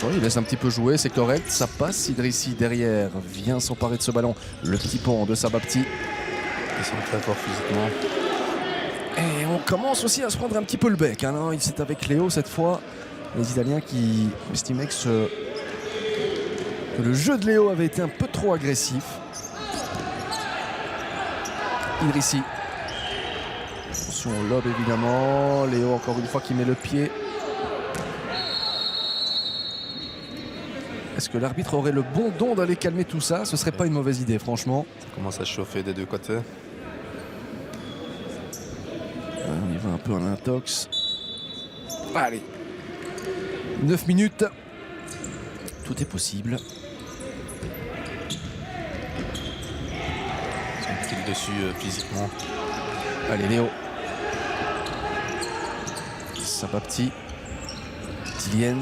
Oui, il laisse un petit peu jouer, c'est correct. Ça passe. Idrissi derrière vient s'emparer de ce ballon. Le petit pont de Sabapti. Ils sont très forts physiquement. Et on commence aussi à se prendre un petit peu le bec. Hein, c'est avec Léo cette fois. Les Italiens qui estimaient que le jeu de Léo avait été un peu trop agressif. Idrissi. Attention au lob évidemment. Léo encore une fois qui met le pied. Est-ce que l'arbitre aurait le bon don d'aller calmer tout ça? Ce serait pas une mauvaise idée franchement. Ça commence à chauffer des deux côtés. On y va un peu en intox. Allez. 9 minutes. Tout est possible. Ils ont pris le dessus physiquement. Allez Léo. Sabapti. Tilien.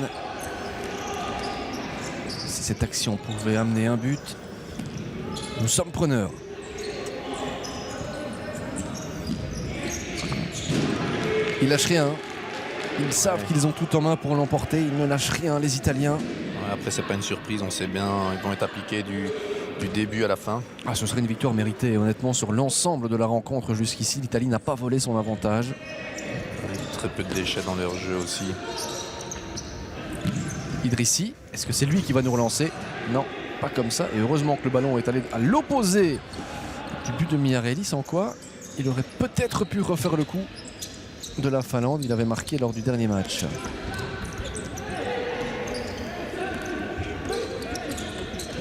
Si cette action pouvait amener un but, nous sommes preneurs. Ils lâchent rien. Ils savent qu'ils ont tout en main pour l'emporter. Ils ne lâchent rien, les Italiens. Ouais, après, c'est pas une surprise. On sait bien, ils vont être appliqués du début à la fin. Ah, ce serait une victoire méritée. Honnêtement, sur l'ensemble de la rencontre jusqu'ici, l'Italie n'a pas volé son avantage. Très peu de déchets dans leur jeu aussi. Idrissi, est-ce que c'est lui qui va nous relancer? Non, pas comme ça. Et heureusement que le ballon est allé à l'opposé du but de Miarelli, sans quoi il aurait peut-être pu refaire le coup de la Finlande. Il avait marqué lors du dernier match.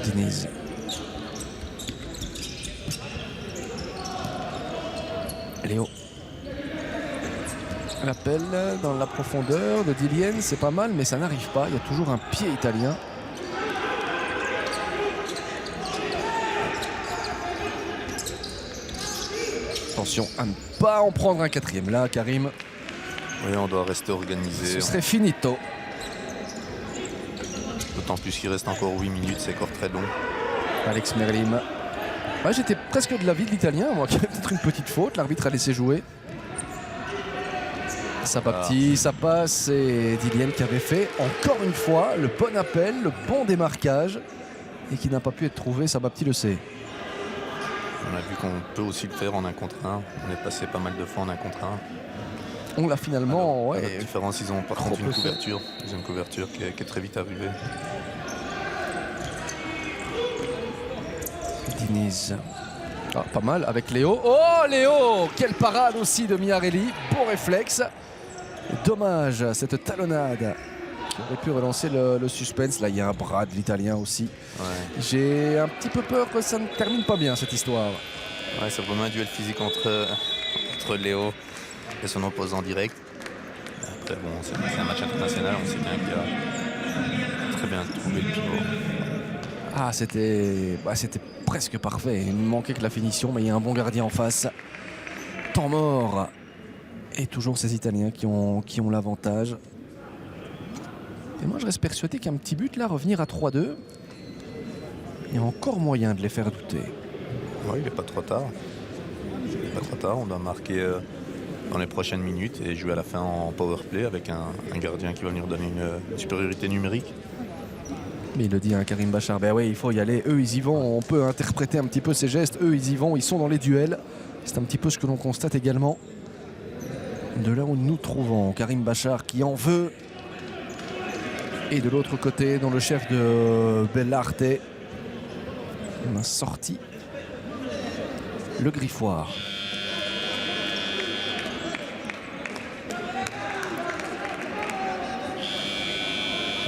Diniz. Léo. L'appel dans la profondeur de Dilien, c'est pas mal, mais ça n'arrive pas. Il y a toujours un pied italien. Attention à ne pas en prendre un quatrième là, Karim. Oui, on doit rester organisé. Ce serait finito. D'autant plus qu'il reste encore 8 minutes, c'est encore très long. Alex Merlim. Ouais, j'étais presque de l'avis de l'Italien, moi, qui avait peut-être une petite faute. L'arbitre a laissé jouer. Sabapti, ça passe, et Dilien qui avait fait encore une fois le bon appel, le bon démarquage et qui n'a pas pu être trouvé. Sabapti le sait. On a vu qu'on peut aussi le faire en 1 contre 1. On est passé pas mal de fois en 1 contre 1. On l'a finalement. Alors, la différence, ils ont par contre une couverture. Ils ont une couverture qui est très vite arrivée. Diniz. Ah, pas mal avec Léo. Oh Léo, quelle parade aussi de Miarelli. Bon réflexe. Dommage cette talonnade qui aurait pu relancer le suspense. Là il y a un bras de l'Italien aussi. Ouais. J'ai un petit peu peur que ça ne termine pas bien cette histoire. Ouais, c'est vraiment un duel physique entre Léo et son opposant direct. Après bon, c'est un match international, on sait bien qu'il a très bien trouvé le pivot. Ah, c'était presque parfait. Il ne manquait que la finition, mais il y a un bon gardien en face. Temps mort. Et toujours ces Italiens qui ont l'avantage. Et moi, je reste persuadé qu'un petit but, là, revenir à 3-2, il y a encore moyen de les faire douter. Oui, il n'est pas trop tard. Il n'est pas trop tard. On doit marquer dans les prochaines minutes et jouer à la fin en power play avec un gardien qui va venir donner une supériorité numérique. Mais il le dit, hein, Karim Bachar. Ben oui, il faut y aller. Eux, ils y vont. On peut interpréter un petit peu ces gestes. Eux, ils y vont. Ils sont dans les duels. C'est un petit peu ce que l'on constate également de là où nous trouvons. Karim Bachar qui en veut. Et de l'autre côté, dans le chef de Bellarte, on a sorti le griffoir.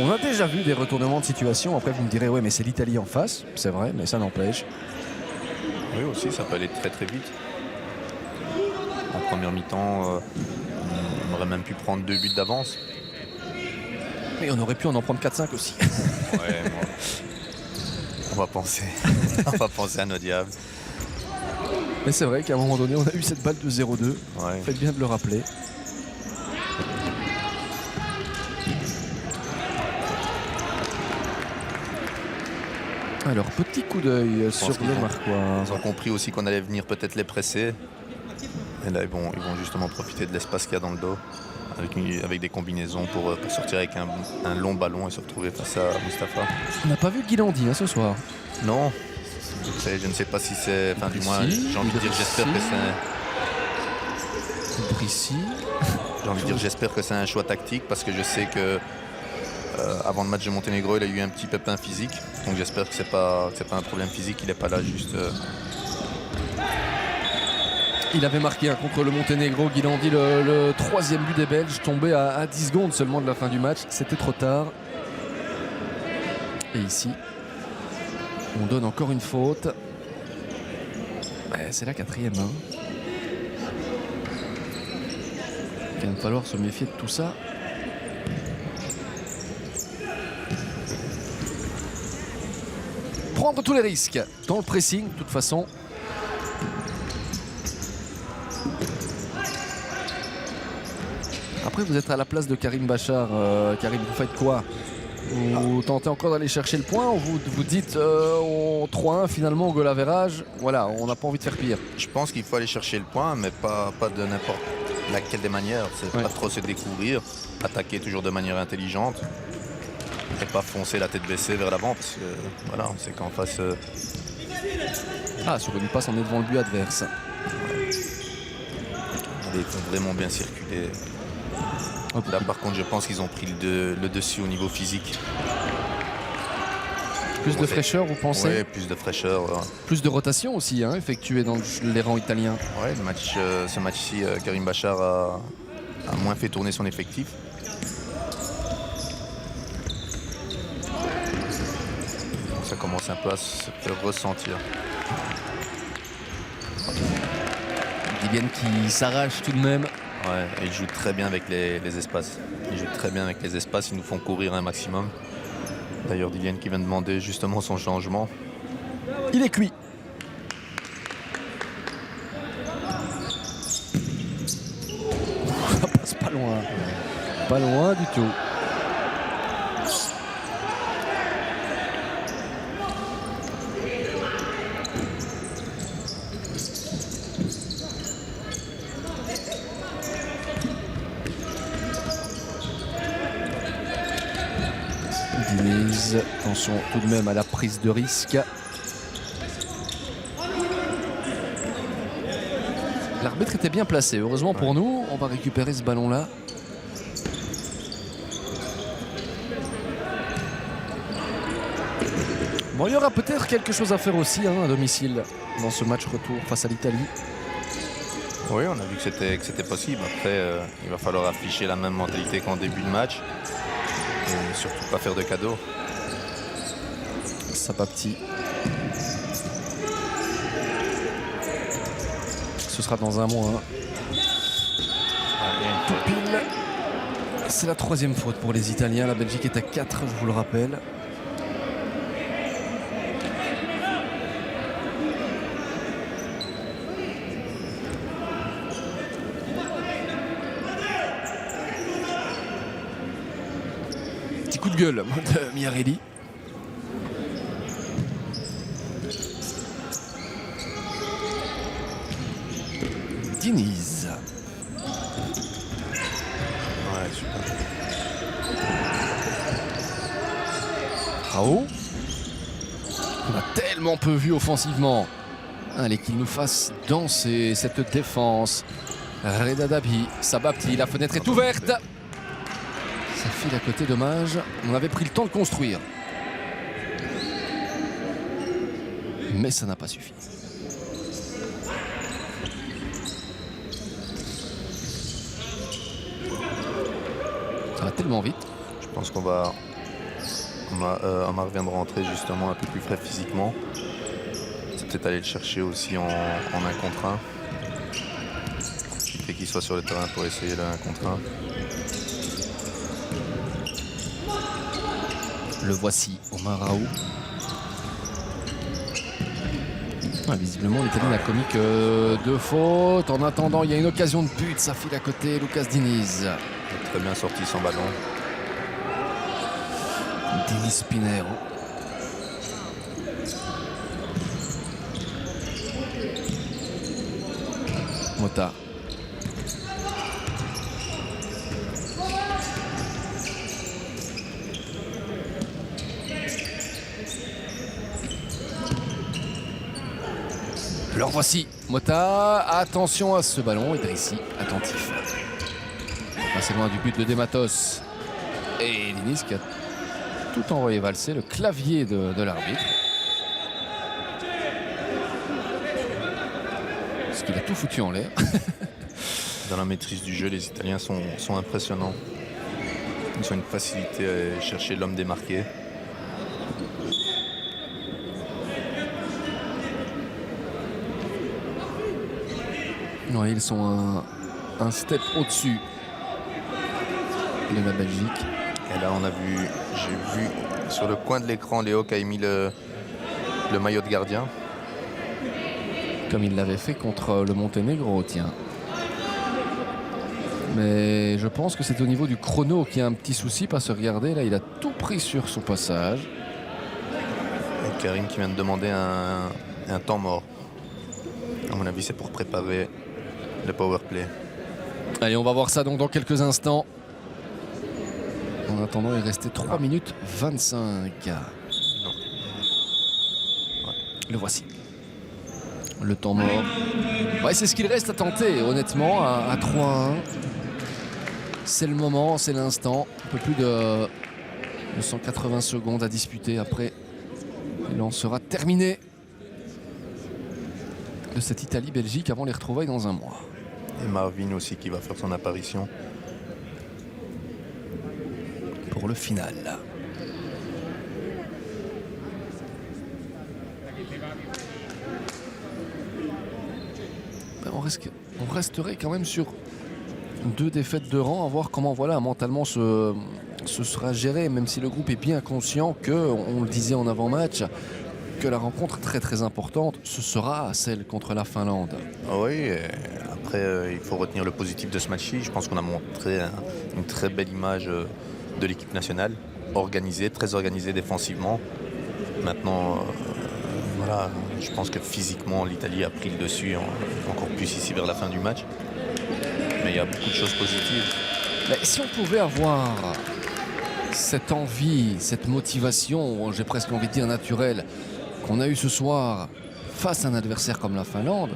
On a déjà vu des retournements de situation. Après, vous me direz, ouais, mais c'est l'Italie en face. C'est vrai, mais ça n'empêche. Oui, aussi, ça peut aller très très vite. En première mi-temps, On aurait même pu prendre 2 buts d'avance. Mais on aurait pu en prendre 4-5 aussi. Ouais, bon. On va penser à nos diables. Mais c'est vrai qu'à un moment donné, on a eu cette balle de 0-2. Ouais. Faites bien de le rappeler. Alors, petit coup d'œil sur le Marquois. Ils ont compris aussi qu'on allait venir peut-être les presser. Et là, ils vont justement profiter de l'espace qu'il y a dans le dos. Avec des combinaisons pour sortir avec un long ballon et se retrouver face à Mustapha. On n'a pas vu Guilandi ce soir. Non, je ne sais pas si c'est... Enfin, du moins, j'ai envie de dire, j'espère que c'est... Brissy. J'ai envie de dire, j'espère que c'est un choix tactique parce que je sais que avant le match de Monténégro, il a eu un petit pépin physique. Donc j'espère que c'est pas un problème physique, il n'est pas là juste... Il avait marqué contre le Monténégro. Guilandi, le 3e but des Belges, tombé à 10 secondes seulement de la fin du match. C'était trop tard. Et ici, on donne encore une faute. C'est la 4e. Il va falloir se méfier de tout ça. Prendre tous les risques dans le pressing, de toute façon. Après, vous êtes à la place de Karim Bachar. Karim, vous faites quoi? Vous tentez encore d'aller chercher le point ou vous dites 3-1 finalement au goal average? Voilà, on n'a pas envie de faire pire. Je pense qu'il faut aller chercher le point, mais pas de n'importe laquelle des manières. C'est pas trop se découvrir, attaquer toujours de manière intelligente et pas foncer la tête baissée vers l'avant parce que voilà, on sait qu'en face... sur une passe, on est devant le but adverse. Ils font vraiment bien circuler. Là par contre je pense qu'ils ont pris le dessus au niveau physique. Plus de fraîcheur vous pensez? Oui, plus de fraîcheur. Plus de rotation aussi effectuée dans les rangs italiens. Oui, ce match-ci, Karim Bachar a moins fait tourner son effectif. Ça commence un peu à se faire ressentir. Dillian qui s'arrache tout de même. Ouais, et ils jouent très bien avec les espaces. Ils jouent très bien avec les espaces, ils nous font courir un maximum. D'ailleurs, Dillian qui vient de demander justement son changement. Il est cuit. Ça passe pas loin. Pas loin du tout. Attention tout de même à la prise de risque. L'arbitre était bien placé. Heureusement pour nous, on va récupérer ce ballon-là. Bon, il y aura peut-être quelque chose à faire aussi à domicile dans ce match retour face à l'Italie. Oui, on a vu que c'était possible. Après, il va falloir afficher la même mentalité qu'en début de match. Et surtout pas faire de cadeaux. Sabapti. Ce sera dans un mois. Tout pile. C'est la 3e faute pour les Italiens. La Belgique est à 4, je vous le rappelle. Petit coup de gueule de Miarelli. Diniz. Ouais, super. Raoult. On a tellement peu vu offensivement. Allez, qu'il nous fasse danser cette défense. Reda Dabi, Sabapti, la fenêtre est ouverte. Ça file à côté, dommage. On avait pris le temps de construire. Mais ça n'a pas suffi. Ça va tellement vite. Je pense Omar vient de rentrer justement un peu plus frais physiquement. C'est peut-être aller le chercher aussi en 1 contre 1. Ce qui fait qu'il soit sur le terrain pour essayer le 1 contre 1. Le voici, Omar Raoult. Visiblement, l'Italie n'a commis que 2 fautes. En attendant, il y a une occasion de but. Ça file à côté, Lucas Diniz. Très bien sorti sans ballon. Diniz Pinheiro. Mota. Alors voici Mota, attention à ce ballon, Idrissi, attentif. Assez loin du but de Dematos. Et Diniz qui a tout envoyé valser, le clavier de l'arbitre. Parce qu'il a tout foutu en l'air. Dans la maîtrise du jeu, les Italiens sont impressionnants. Ils ont une facilité à chercher l'homme démarqué. Ouais, ils sont un step au-dessus de la Belgique. Et là, j'ai vu sur le coin de l'écran Léo qui a mis le maillot de gardien. Comme il l'avait fait contre le Monténégro, tiens. Mais je pense que c'est au niveau du chrono qu'il y a un petit souci, parce que regardez, là, il a tout pris sur son passage. Et Karim qui vient de demander un temps mort. À mon avis, c'est pour préparer le power play. Allez, on va voir ça donc dans quelques instants. En attendant, il restait 3 minutes 25. Le voici. Le temps mort. Ouais, c'est ce qu'il reste à tenter, honnêtement, à 3-1. C'est le moment, c'est l'instant. Un peu plus de 180 secondes à disputer. Après, il en sera terminé de cette Italie-Belgique avant les retrouvailles dans un mois. Et Marvin aussi qui va faire son apparition. Pour le final. On resterait quand même sur 2 défaites de rang, à voir comment voilà, mentalement ce sera géré, même si le groupe est bien conscient que, on le disait en avant-match, que la rencontre très très importante, ce sera celle contre la Finlande. Oui, après il faut retenir le positif de ce match-ci. Je pense qu'on a montré une très belle image de l'équipe nationale, organisée, très organisée défensivement. Maintenant, voilà, je pense que physiquement l'Italie a pris le dessus encore plus ici vers la fin du match. Mais il y a beaucoup de choses positives. Mais si on pouvait avoir cette envie, cette motivation, j'ai presque envie de dire naturelle, qu'on a eu ce soir face à un adversaire comme la Finlande,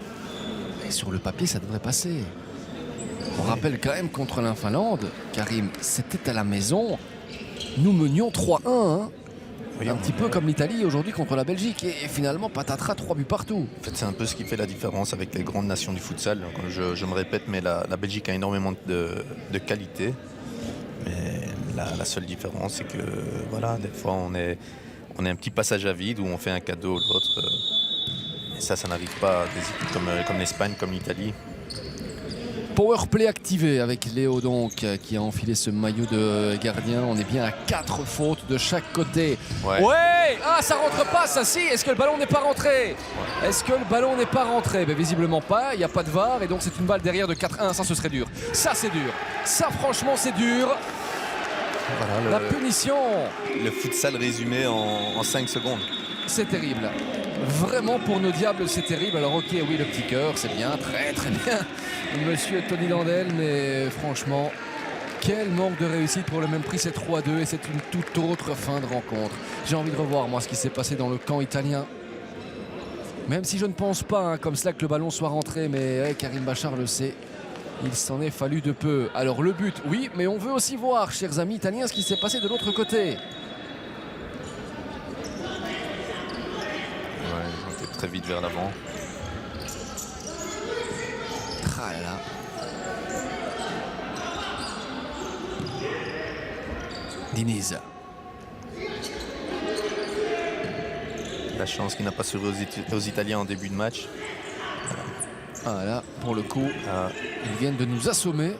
mais sur le papier ça devrait passer. On rappelle quand même contre la Finlande, Karim, c'était à la maison, nous menions 3-1, hein. Oui, un petit peu comme l'Italie aujourd'hui contre la Belgique, et finalement patatras, 3 buts partout. En fait, c'est un peu ce qui fait la différence avec les grandes nations du futsal. Donc, je me répète, mais la Belgique a énormément de qualité. Mais la seule différence, c'est que voilà, des fois on est un petit passage à vide où on fait un cadeau ou l'autre. Et ça n'arrive pas à des équipes comme l'Espagne, comme l'Italie. Powerplay activé avec Léo donc qui a enfilé ce maillot de gardien. On est bien à 4 fautes de chaque côté. Ouais, ah, ça rentre pas ça, si. Est-ce que le ballon n'est pas rentré? Est-ce que le ballon n'est pas rentré? Ben, visiblement pas, il n'y a pas de VAR et donc c'est une balle derrière de 4-1. Ça, ce serait dur. Ça, c'est dur. Ça, franchement, c'est dur. Voilà, la punition. Le futsal résumé en 5 secondes. C'est terrible. Vraiment pour nos diables c'est terrible. Alors ok, oui, le petit cœur c'est bien, très très bien, monsieur Tony Dandel, mais franchement quel manque de réussite. Pour le même prix, c'est 3-2 et c'est une toute autre fin de rencontre. J'ai envie de revoir moi ce qui s'est passé dans le camp italien, même si je ne pense pas comme cela que le ballon soit rentré, mais Karim Bachar le sait, il s'en est fallu de peu. Alors le but, oui, mais on veut aussi voir, chers amis italiens, ce qui s'est passé de l'autre côté. Très vite vers l'avant. Là. Diniz. La chance qu'il n'a pas souri aux Italiens en début de match. Ah là, pour le coup, ils viennent de nous assommer.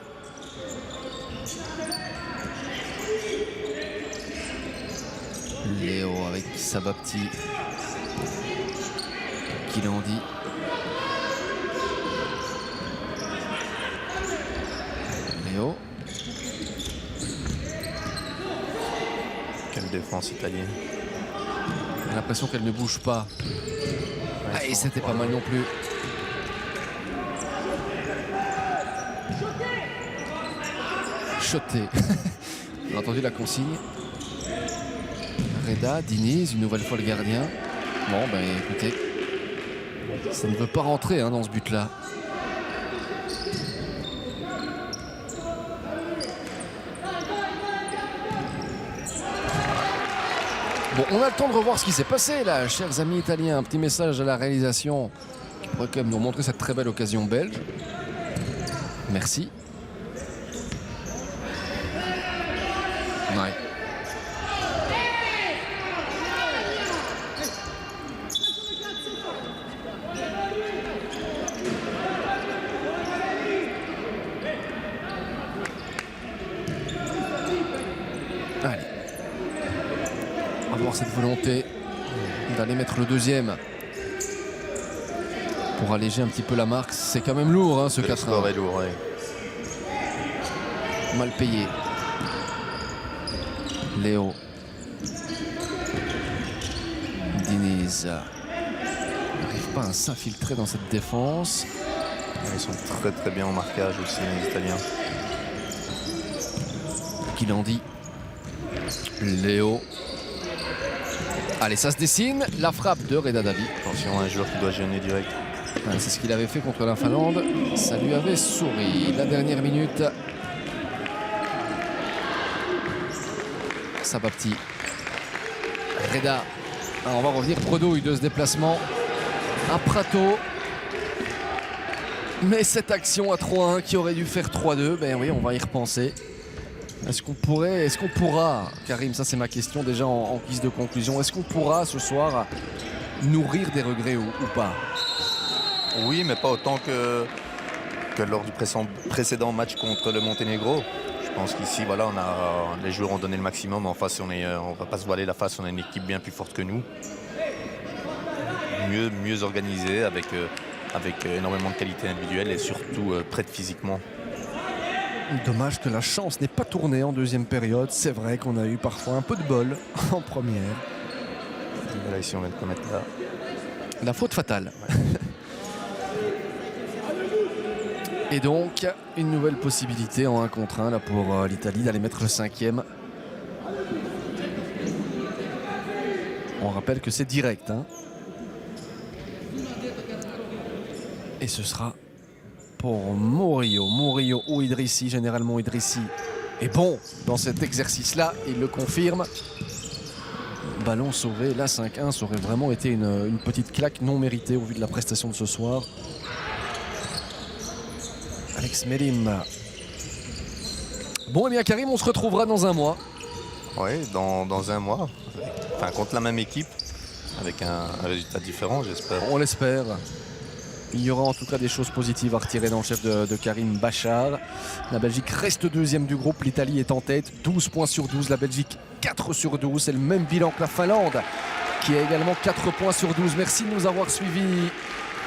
Léo avec Sabapti. Kilandi. Léo. Quelle défense italienne. J'ai l'impression qu'elle ne bouge pas. Ah, et c'était pas mal non plus. Shoté. On a entendu la consigne. Reda, Diniz, une nouvelle fois le gardien. Bon, ben écoutez, ça ne veut pas rentrer dans ce but-là. Bon, on a le temps de revoir ce qui s'est passé là, chers amis italiens. Un petit message à la réalisation qui pourrait quand même nous montrer cette très belle occasion belge. Merci. Ouais. Allez. Avoir cette volonté d'aller mettre le deuxième pour alléger un petit peu la marque. C'est quand même lourd ce 4-1. Le score est lourd, ouais. Mal payé. Léo. Diniz n'arrive pas à s'infiltrer dans cette défense. Ils sont très très bien en marquage aussi, les Italiens. Kilandi. Léo. Allez, ça se dessine. La frappe de Reda Davi. Attention, un joueur qui doit gêner direct. C'est ce qu'il avait fait contre la Finlande. Ça lui avait souri. La dernière minute. Sabapti. Reda. On va revenir bredouille de ce déplacement à Prato. Mais cette action à 3-1 qui aurait dû faire 3-2, ben oui, on va y repenser. Est-ce qu'on pourra, Karim, ça c'est ma question déjà en guise de conclusion, est-ce qu'on pourra ce soir nourrir des regrets ou pas? Oui, mais pas autant que lors du précédent match contre le Monténégro. Je pense qu'ici, voilà, les joueurs ont donné le maximum. En face, on ne va pas se voiler la face, on a une équipe bien plus forte que nous. Mieux organisée, avec énormément de qualité individuelle et surtout prête physiquement. Dommage que la chance n'ait pas tourné en deuxième période. C'est vrai qu'on a eu parfois un peu de bol en première. Voilà, ici on vient de commettre la faute fatale. Ouais. Et donc, une nouvelle possibilité en 1 contre 1 là, pour l'Italie d'aller mettre le 5e. On rappelle que c'est direct. Et ce sera pour Murillo. Murillo ou Idrissi. Généralement, Idrissi est bon dans cet exercice-là. Il le confirme. Ballon sauvé. Là, 5-1, ça aurait vraiment été une petite claque non méritée au vu de la prestation de ce soir. Alex Melim. Bon, et bien Karim, on se retrouvera dans un mois. Oui, dans un mois. Enfin, contre la même équipe, avec un résultat différent, j'espère. On l'espère. Il y aura en tout cas des choses positives à retirer dans le chef de Karim Bachar. La Belgique reste deuxième du groupe. L'Italie est en tête, 12 points sur 12. La Belgique, 4 sur 12. C'est le même bilan que la Finlande, qui a également 4 points sur 12. Merci de nous avoir suivis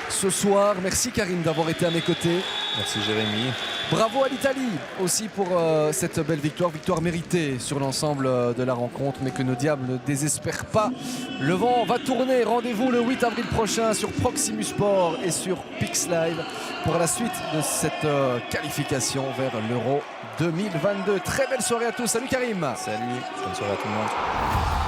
ce soir. Merci Karim d'avoir été à mes côtés. Merci Jérémy. Bravo à l'Italie aussi pour cette belle victoire méritée sur l'ensemble de la rencontre, mais que nos diables ne désespèrent pas. Le vent va tourner. Rendez-vous le 8 avril prochain sur Proximus Sport et sur Pixlive pour la suite de cette qualification vers l'Euro 2022. Très belle soirée à tous. Salut Karim. Salut, bonne soirée à tout le monde.